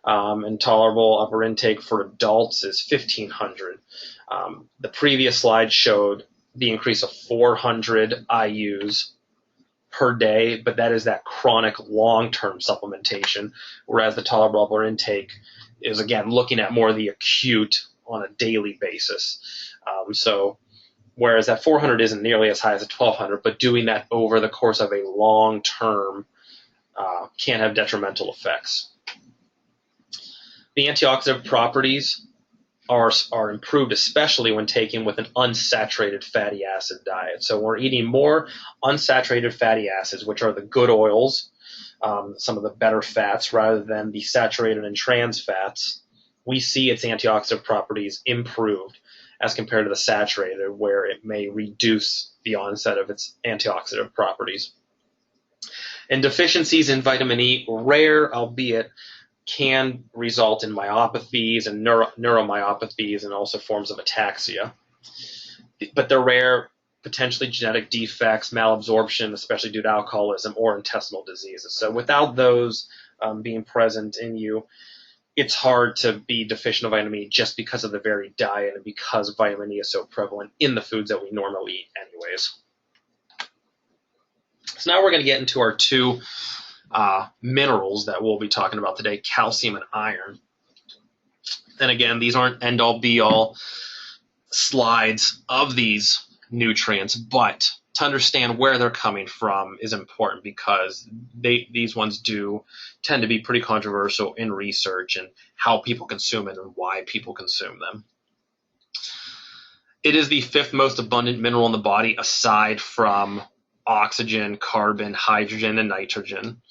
And tolerable upper intake for adults is 1,500. The previous slide showed the increase of 400 IUs per day, but that is that chronic long-term supplementation, whereas the tolerable upper intake is, again, looking at more the acute on a daily basis. So whereas that 400 isn't nearly as high as a 1,200, but doing that over the course of a long term can have detrimental effects. The antioxidant properties are improved, especially when taken with an unsaturated fatty acid diet. So we're eating more unsaturated fatty acids, which are the good oils, some of the better fats, rather than the saturated and trans fats. We see its antioxidant properties improved as compared to the saturated, where it may reduce the onset of its antioxidant properties. And deficiencies in vitamin E, rare, albeit can result in myopathies and neuromyopathies and also forms of ataxia. But they're rare, potentially genetic defects, malabsorption, especially due to alcoholism or intestinal diseases. So without those being present in you, it's hard to be deficient of vitamin E just because of the varied diet and because vitamin E is so prevalent in the foods that we normally eat anyways. So now we're going to get into our two minerals that we'll be talking about today, calcium and iron. And again, these aren't end-all be-all slides of these nutrients, but to understand where they're coming from is important because these ones do tend to be pretty controversial in research and how people consume it and why people consume them. It is the fifth most abundant mineral in the body aside from oxygen, carbon, hydrogen, and nitrogen.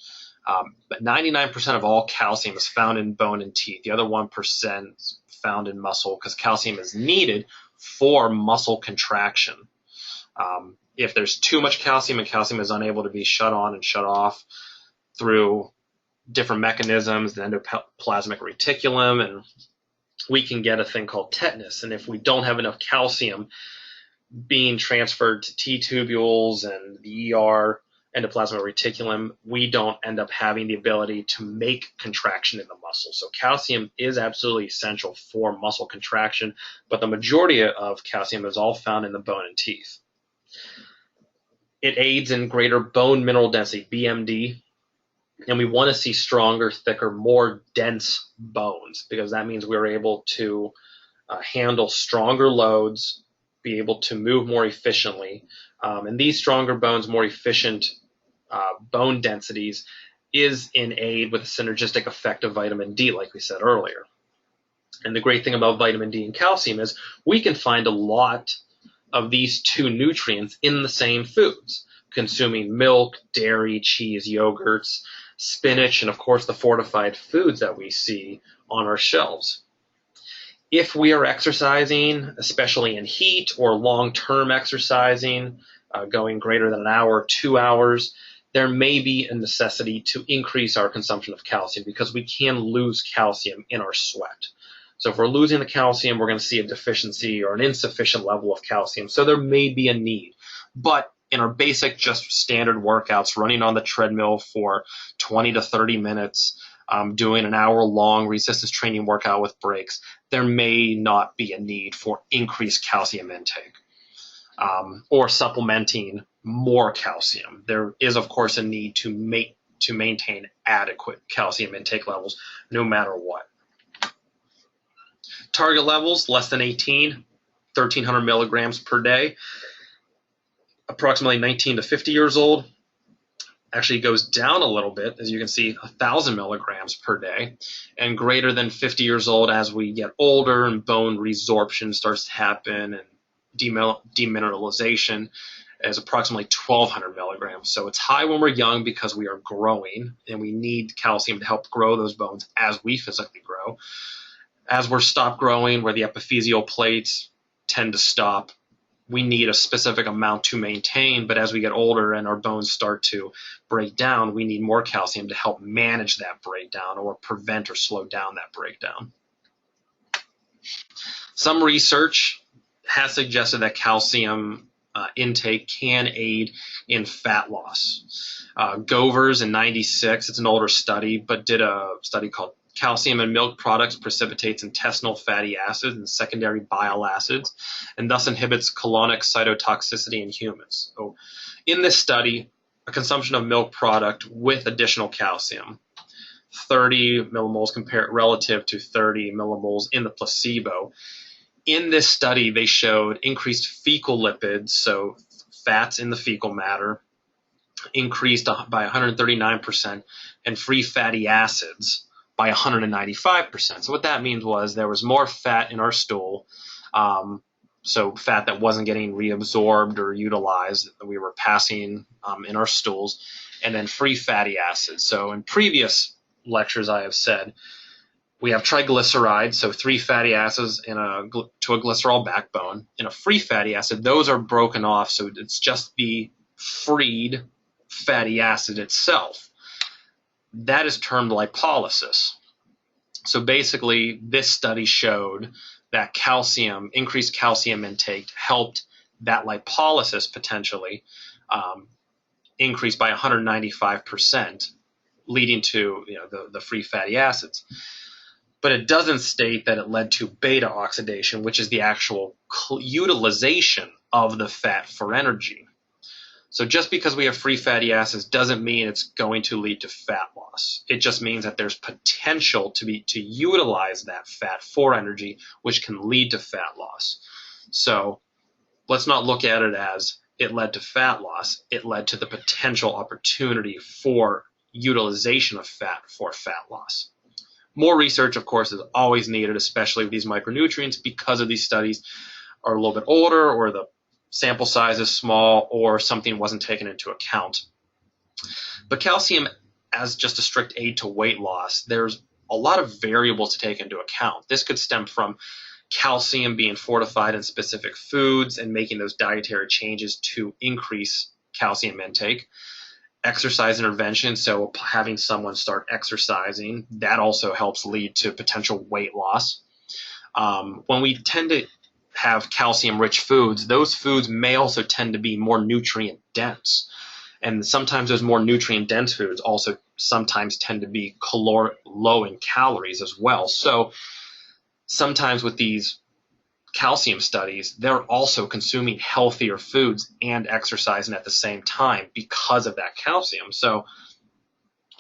But 99% of all calcium is found in bone and teeth. The other 1% is found in muscle because calcium is needed for muscle contraction. If there's too much calcium and calcium is unable to be shut on and shut off through different mechanisms, the endoplasmic reticulum, and we can get a thing called tetanus. And if we don't have enough calcium being transferred to T tubules and the ER, endoplasmic reticulum, we don't end up having the ability to make contraction in the muscle. So calcium is absolutely essential for muscle contraction, but the majority of calcium is all found in the bone and teeth. It aids in greater bone mineral density, BMD, and we want to see stronger, thicker, more dense bones because that means we're able to handle stronger loads, be able to move more efficiently. And these stronger bones, more efficient bone densities is in aid with the synergistic effect of vitamin D, like we said earlier. And the great thing about vitamin D and calcium is we can find a lot of these two nutrients in the same foods, consuming milk, dairy, cheese, yogurts, spinach, and of course the fortified foods that we see on our shelves. If we are exercising, especially in heat or long-term exercising, going greater than an hour, 2 hours, there may be a necessity to increase our consumption of calcium because we can lose calcium in our sweat. So if we're losing the calcium, we're going to see a deficiency or an insufficient level of calcium. So there may be a need. But in our basic, just standard workouts, running on the treadmill for 20 to 30 minutes, doing an hour-long resistance training workout with breaks, there may not be a need for increased calcium intake or supplementing more calcium. There is, of course, a need to maintain adequate calcium intake levels no matter what. Target levels, less than 18, 1,300 milligrams per day. Approximately 19 to 50 years old. Actually goes down a little bit, as you can see, 1,000 milligrams per day. And greater than 50 years old as we get older and bone resorption starts to happen and demineralization is approximately 1,200 milligrams. So it's high when we're young because we are growing and we need calcium to help grow those bones as we physically grow. As we're stopped growing, where the epiphyseal plates tend to stop, we need a specific amount to maintain, but as we get older and our bones start to break down, we need more calcium to help manage that breakdown or prevent or slow down that breakdown. Some research has suggested that calcium intake can aid in fat loss. Govers in '96, it's an older study, but did a study called Calcium in Milk Products Precipitates Intestinal Fatty Acids and Secondary Bile Acids, and thus inhibits colonic cytotoxicity in humans. So in this study, a consumption of milk product with additional calcium, 30 millimoles compared relative to 30 millimoles in the placebo. In this study, they showed increased fecal lipids, so fats in the fecal matter, increased by 139%, and free fatty acids by 195%. So what that means was there was more fat in our stool, so fat that wasn't getting reabsorbed or utilized that we were passing in our stools, and then free fatty acids. So in previous lectures I have said We have triglycerides, so 3 fatty acids to a glycerol backbone. In a free fatty acid, those are broken off, so it's just the freed fatty acid itself. That is termed lipolysis. So basically, this study showed that increased calcium intake helped that lipolysis potentially increase by 195%, leading to the free fatty acids. But it doesn't state that it led to beta oxidation, which is the actual utilization of the fat for energy. So just because we have free fatty acids doesn't mean it's going to lead to fat loss. It just means that there's potential to utilize that fat for energy, which can lead to fat loss. So let's not look at it as it led to fat loss. It led to the potential opportunity for utilization of fat for fat loss. More research, of course, is always needed, especially with these micronutrients, because of these studies are a little bit older, or the sample size is small, or something wasn't taken into account. But calcium, as just a strict aid to weight loss, there's a lot of variables to take into account. This could stem from calcium being fortified in specific foods and making those dietary changes to increase calcium intake. Exercise intervention, so having someone start exercising, that also helps lead to potential weight loss. When we tend to have calcium-rich foods, those foods may also tend to be more nutrient-dense. And sometimes those more nutrient-dense foods also sometimes tend to be low in calories as well. So sometimes with these calcium studies, they're also consuming healthier foods and exercising at the same time because of that calcium. So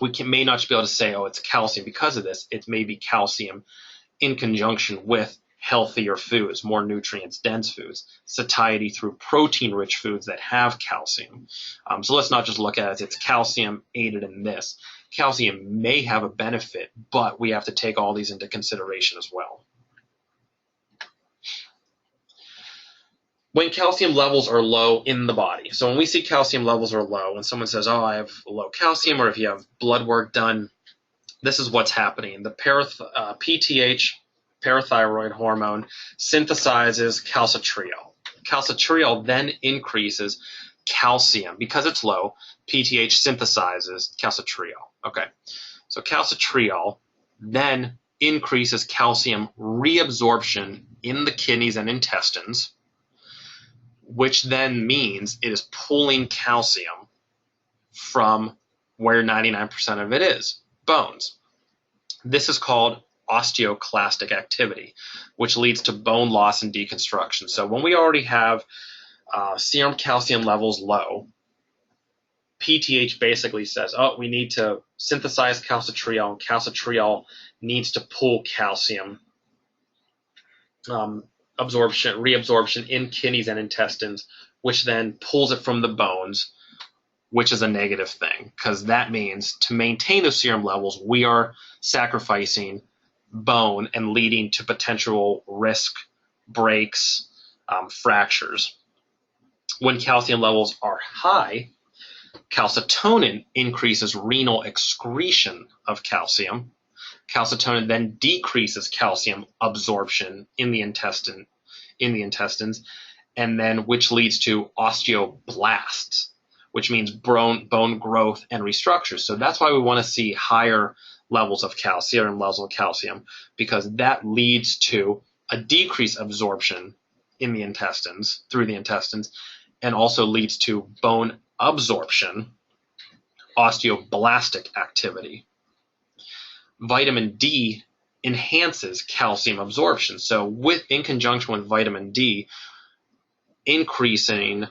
we may not be able to say, oh, it's calcium because of this. It may be calcium in conjunction with healthier foods, more nutrients-dense foods, satiety through protein-rich foods that have calcium. So let's not just look at it as it's calcium aided in this. Calcium may have a benefit, but we have to take all these into consideration as well. When calcium levels are low in the body. So when we see calcium levels are low, when someone says, oh, I have low calcium, or if you have blood work done, this is what's happening. The PTH, parathyroid hormone, synthesizes calcitriol. Calcitriol then increases calcium. Because it's low, PTH synthesizes calcitriol. Okay, so calcitriol then increases calcium reabsorption in the kidneys and intestines, which then means it is pulling calcium from where 99% of it is, bones. This is called osteoclastic activity, which leads to bone loss and deconstruction. So when we already have serum calcium levels low, PTH basically says, oh, we need to synthesize calcitriol, and calcitriol needs to pull calcium reabsorption in kidneys and intestines, which then pulls it from the bones, which is a negative thing, because that means to maintain those serum levels, we are sacrificing bone and leading to potential risk, breaks, fractures. When calcium levels are high, calcitonin increases renal excretion of calcium. Calcitonin then decreases calcium absorption in the intestines, and then which leads to osteoblasts, which means bone growth and restructure. So that's why we want to see higher levels of calcium, because that leads to a decreased absorption in the intestines, through the intestines, and also leads to bone absorption, osteoblastic activity. Vitamin D enhances calcium absorption. So in conjunction with vitamin D, increasing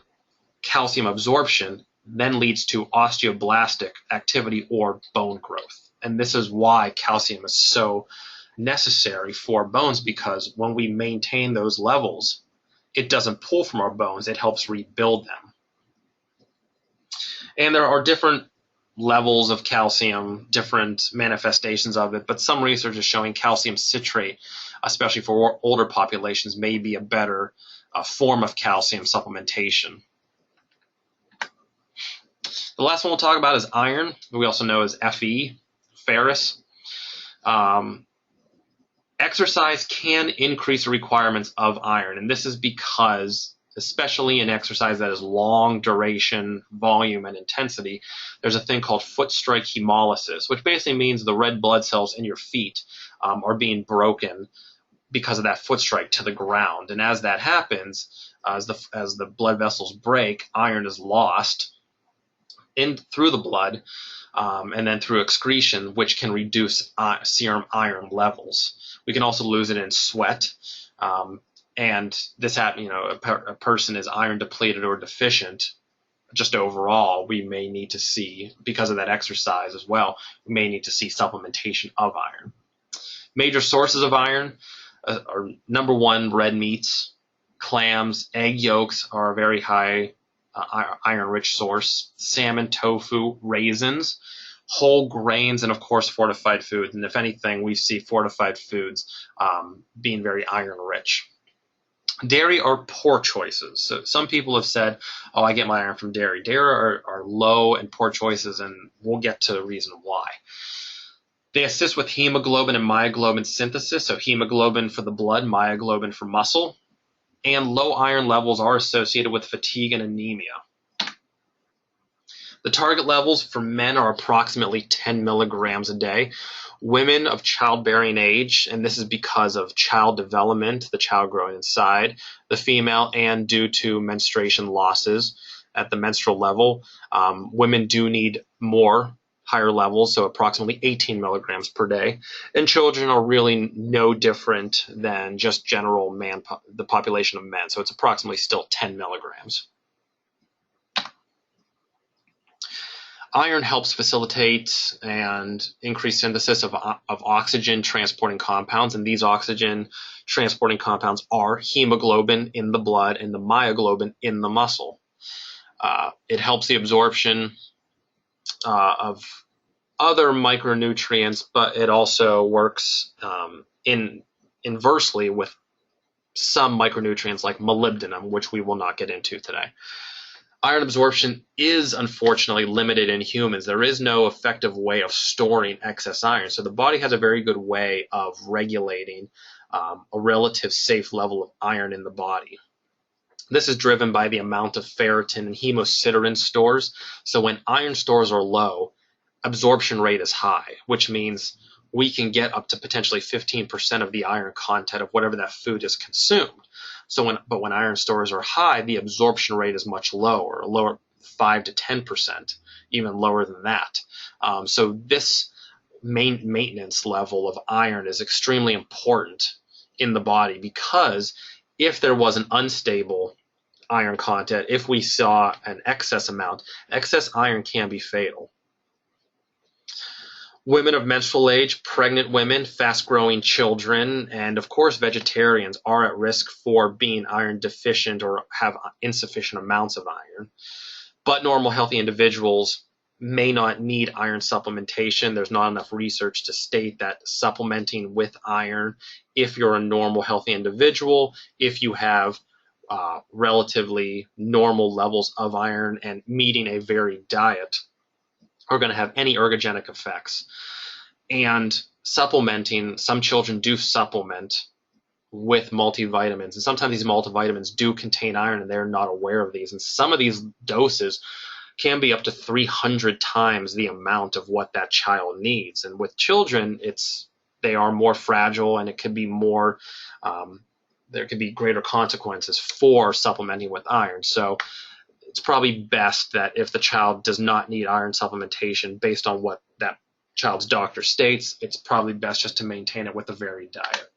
calcium absorption then leads to osteoblastic activity or bone growth. And this is why calcium is so necessary for bones, because when we maintain those levels, it doesn't pull from our bones, it helps rebuild them. And there are different levels of calcium, different manifestations of it, but some research is showing calcium citrate, especially for older populations, may be a better form of calcium supplementation. The last one we'll talk about is iron. We also know as Fe, ferrous. Exercise can increase the requirements of iron, and this is because, especially in exercise that is long duration, volume, and intensity, there's a thing called foot strike hemolysis, which basically means the red blood cells in your feet are being broken because of that foot strike to the ground. And as that happens, as the blood vessels break, iron is lost in through the blood, and then through excretion, which can reduce serum iron levels. We can also lose it in sweat, and this happens. A person is iron depleted or deficient. Just overall, we may need to see, because of that exercise as well, we may need to see supplementation of iron. Major sources of iron are number one, red meats, clams, egg yolks are a very high iron-rich source. Salmon, tofu, raisins, whole grains, and of course fortified foods. And if anything, we see fortified foods being very iron-rich. Dairy are poor choices. So some people have said, oh, I get my iron from dairy. Dairy are low and poor choices, and we'll get to the reason why. They assist with hemoglobin and myoglobin synthesis, so hemoglobin for the blood, myoglobin for muscle. And low iron levels are associated with fatigue and anemia. The target levels for men are approximately 10 milligrams a day. Women of childbearing age, and this is because of child development, the child growing inside the female, and due to menstruation losses at the menstrual level, women do need more, higher levels, so approximately 18 milligrams per day. And children are really no different than just general the population of men, so it's approximately still 10 milligrams. Iron helps facilitate and increase synthesis of oxygen transporting compounds, and these oxygen transporting compounds are hemoglobin in the blood and the myoglobin in the muscle. It helps the absorption of other micronutrients, but it also works inversely with some micronutrients like molybdenum, which we will not get into today. Iron absorption is unfortunately limited in humans. There is no effective way of storing excess iron, so the body has a very good way of regulating a relative safe level of iron in the body. This is driven by the amount of ferritin and hemosiderin stores. So when iron stores are low, absorption rate is high, which means we can get up to potentially 15% of the iron content of whatever that food is consumed. But when iron stores are high, the absorption rate is much lower 5 to 10%, even lower than that. So this maintenance level of iron is extremely important in the body, because if there was an unstable iron content, if we saw an excess amount, excess iron can be fatal. Women of menstrual age, pregnant women, fast-growing children, and of course vegetarians are at risk for being iron deficient or have insufficient amounts of iron. But normal healthy individuals may not need iron supplementation. There's not enough research to state that supplementing with iron, if you're a normal healthy individual, if you have relatively normal levels of iron and meeting a varied diet, are going to have any ergogenic effects. And supplementing, some children do supplement with multivitamins, and sometimes these multivitamins do contain iron and they're not aware of these, and some of these doses can be up to 300 times the amount of what that child needs. And with children, they are more fragile, and it could be more there could be greater consequences for supplementing with iron. So it's probably best that if the child does not need iron supplementation based on what that child's doctor states, it's probably best just to maintain it with a varied diet.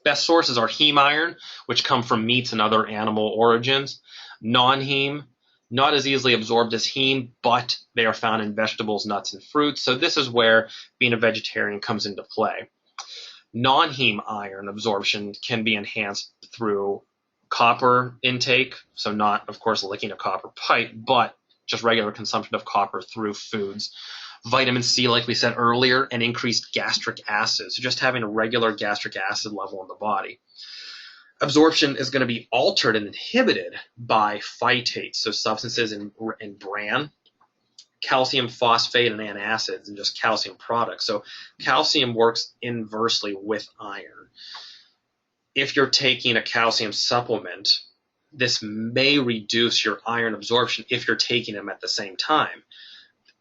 Best sources are heme iron, which come from meats and other animal origins. Non-heme, not as easily absorbed as heme, but they are found in vegetables, nuts, and fruits. So this is where being a vegetarian comes into play. Non-heme iron absorption can be enhanced through copper intake, so not, of course, licking a copper pipe, but just regular consumption of copper through foods. Vitamin C, like we said earlier, and increased gastric acid, so just having a regular gastric acid level in the body. Absorption is going to be altered and inhibited by phytates, so substances in bran calcium phosphate and antacids and just calcium products. So calcium works inversely with iron. If you're taking a calcium supplement, this may reduce your iron absorption if you're taking them at the same time.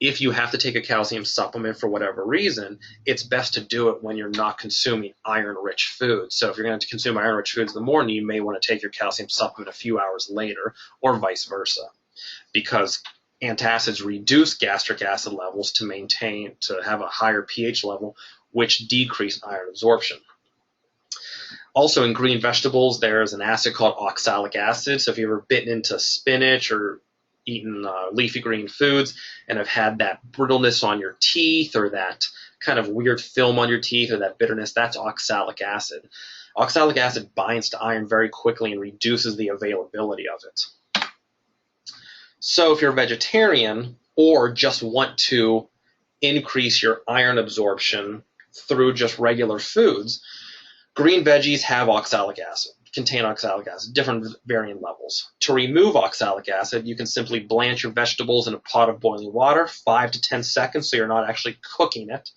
If you have to take a calcium supplement for whatever reason, it's best to do it when you're not consuming iron-rich foods. So if you're going to consume iron-rich foods in the morning, you may want to take your calcium supplement a few hours later, or vice versa, because antacids reduce gastric acid levels to have a higher pH level, which decrease iron absorption. Also, in green vegetables, there's an acid called oxalic acid. So if you've ever bitten into spinach or eaten leafy green foods and have had that brittleness on your teeth or that kind of weird film on your teeth or that bitterness, that's oxalic acid. Oxalic acid binds to iron very quickly and reduces the availability of it. So if you're a vegetarian or just want to increase your iron absorption through just regular foods, green veggies have oxalic acid, contain oxalic acid, different varying levels. To remove oxalic acid, you can simply blanch your vegetables in a pot of boiling water, 5 to 10 seconds, so you're not actually cooking it.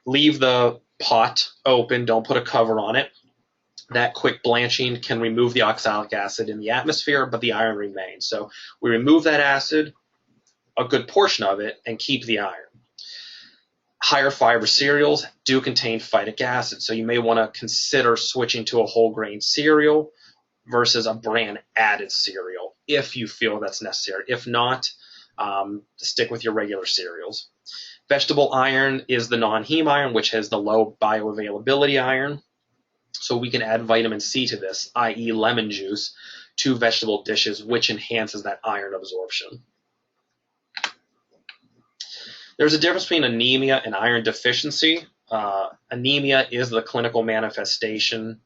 Leave the pot open, don't put a cover on it. That quick blanching can remove the oxalic acid in the atmosphere, but the iron remains. So we remove that acid, a good portion of it, and keep the iron. Higher fiber cereals do contain phytic acid, so you may want to consider switching to a whole grain cereal versus a bran added cereal if you feel that's necessary. If not, stick with your regular cereals. Vegetable iron is the non-heme iron, which has the low bioavailability iron. So we can add vitamin C to this, i.e. lemon juice, to vegetable dishes, which enhances that iron absorption. There's a difference between anemia and iron deficiency. Anemia is the clinical manifestation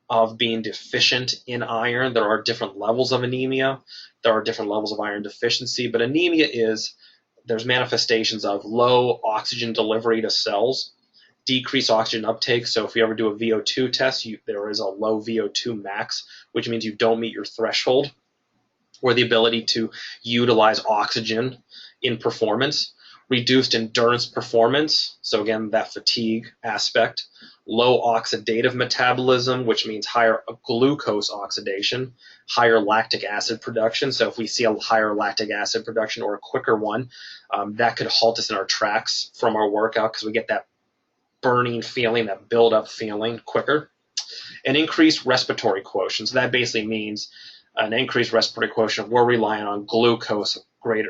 of being deficient in iron. There are different levels of anemia. There are different levels of iron deficiency, but anemia there's manifestations of low oxygen delivery to cells, decreased oxygen uptake. So if you ever do a VO2 test, there is a low VO2 max, which means you don't meet your threshold or the ability to utilize oxygen in performance. Reduced endurance performance, so again, that fatigue aspect. Low oxidative metabolism, which means higher glucose oxidation. Higher lactic acid production, so if we see a higher lactic acid production or a quicker one, that could halt us in our tracks from our workout because we get that burning feeling, that build-up feeling quicker. An increased respiratory quotient, so that basically means an increased respiratory quotient. We're relying on glucose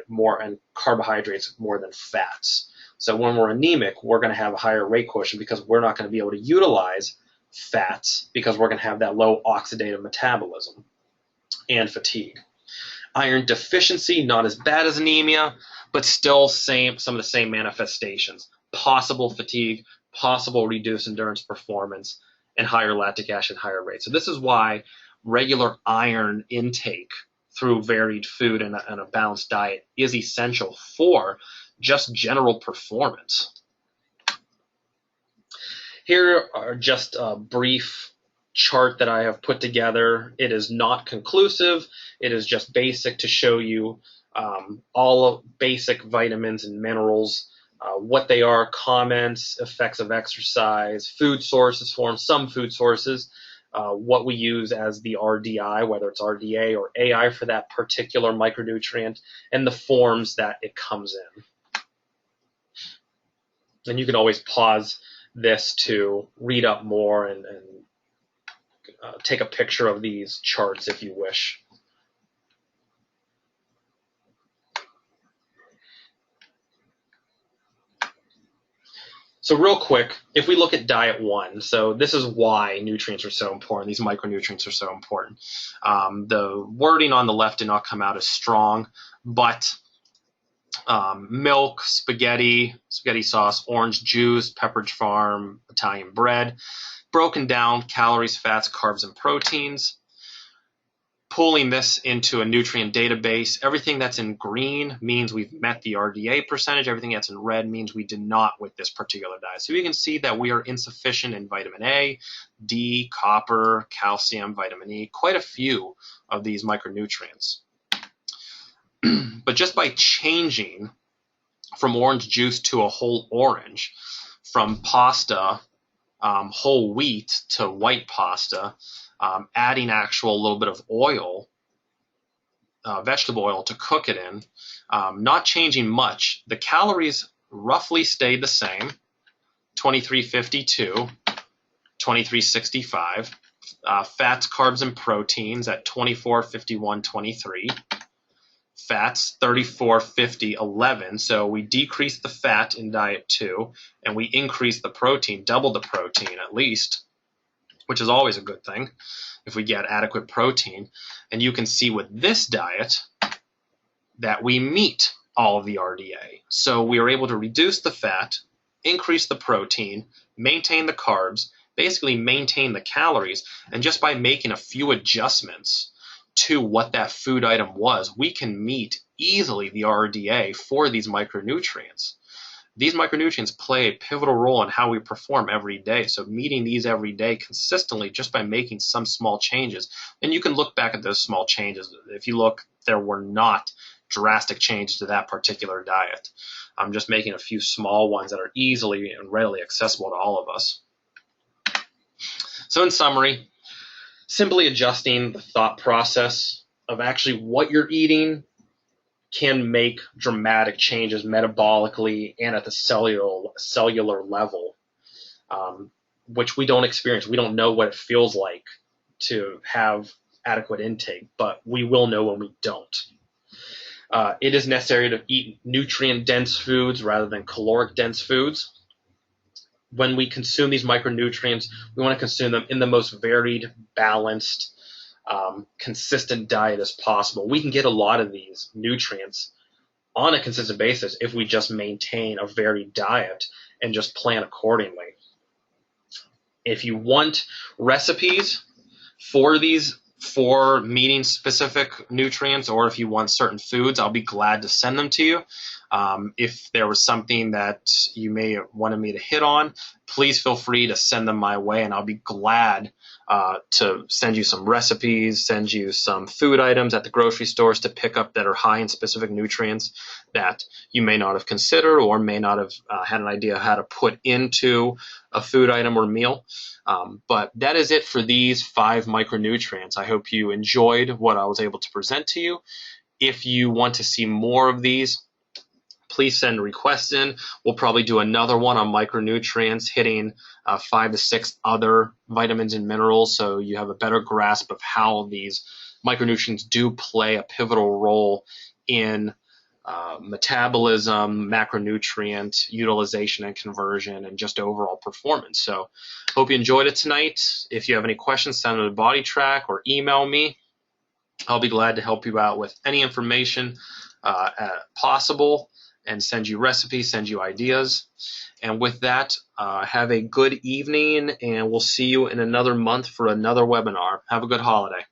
more and carbohydrates more than fats. So when we're anemic, we're going to have a higher rate quotient because we're not going to be able to utilize fats because we're going to have that low oxidative metabolism and fatigue. Iron deficiency, not as bad as anemia, but still some of the same manifestations. Possible fatigue, possible reduced endurance performance, and higher lactic acid, higher rates. So this is why regular iron intake through varied food and a balanced diet is essential for just general performance. Here are just a brief chart that I have put together. It is not conclusive. It is just basic to show you all basic vitamins and minerals, what they are, comments, effects of exercise, food sources for them, some food sources, what we use as the RDI, whether it's RDA or AI for that particular micronutrient, and the forms that it comes in. And you can always pause this to read up more and take a picture of these charts if you wish. So real quick, if we look at diet 1, so this is why nutrients are so important, these micronutrients are so important. The wording on the left did not come out as strong, but milk, spaghetti sauce, orange juice, Pepperidge Farm, Italian bread, broken down calories, fats, carbs, and proteins. Pulling this into a nutrient database, everything that's in green means we've met the RDA percentage. Everything that's in red means we did not with this particular diet. So you can see that we are insufficient in vitamin A, D, copper, calcium, vitamin E, quite a few of these micronutrients. But just by changing from orange juice to a whole orange, from pasta, whole wheat to white pasta, adding actual little bit of oil, vegetable oil to cook it in, not changing much. The calories roughly stayed the same, 2352, 2365. Fats, carbs, and proteins at 24, 51, 23. Fats 34, 50, 11. So we decreased the fat in diet 2, and we increased the protein, doubled the protein at least, which is always a good thing if we get adequate protein. And you can see with this diet that we meet all of the RDA. So we are able to reduce the fat, increase the protein, maintain the carbs, basically maintain the calories, and just by making a few adjustments to what that food item was, we can meet easily the RDA for these micronutrients. These micronutrients play a pivotal role in how we perform every day. So meeting these every day consistently just by making some small changes. And you can look back at those small changes. If you look, there were not drastic changes to that particular diet. I'm just making a few small ones that are easily and readily accessible to all of us. So in summary, simply adjusting the thought process of actually what you're eating can make dramatic changes metabolically and at the cellular level, which we don't experience. We don't know what it feels like to have adequate intake, but we will know when we don't. It is necessary to eat nutrient-dense foods rather than caloric-dense foods. When we consume these micronutrients, we want to consume them in the most varied, balanced, consistent diet as possible. We can get a lot of these nutrients on a consistent basis if we just maintain a varied diet and just plan accordingly. If you want recipes for these, for meeting specific nutrients, or if you want certain foods, I'll be glad to send them to you. If there was something that you may have wanted me to hit on, please feel free to send them my way, and I'll be glad to send you some recipes, send you some food items at the grocery stores to pick up that are high in specific nutrients that you may not have considered or may not have had an idea how to put into a food item or meal. But that is it for these 5 micronutrients. I hope you enjoyed what I was able to present to you. If you want to see more of these, please send requests in. We'll probably do another one on micronutrients, hitting 5 to 6 other vitamins and minerals, so you have a better grasp of how these micronutrients do play a pivotal role in metabolism, macronutrient utilization and conversion, and just overall performance. So hope you enjoyed it tonight. If you have any questions, send them to Body Track or email me. I'll be glad to help you out with any information possible, and send you recipes, send you ideas. And with that, have a good evening, and we'll see you in another month for another webinar. Have a good holiday.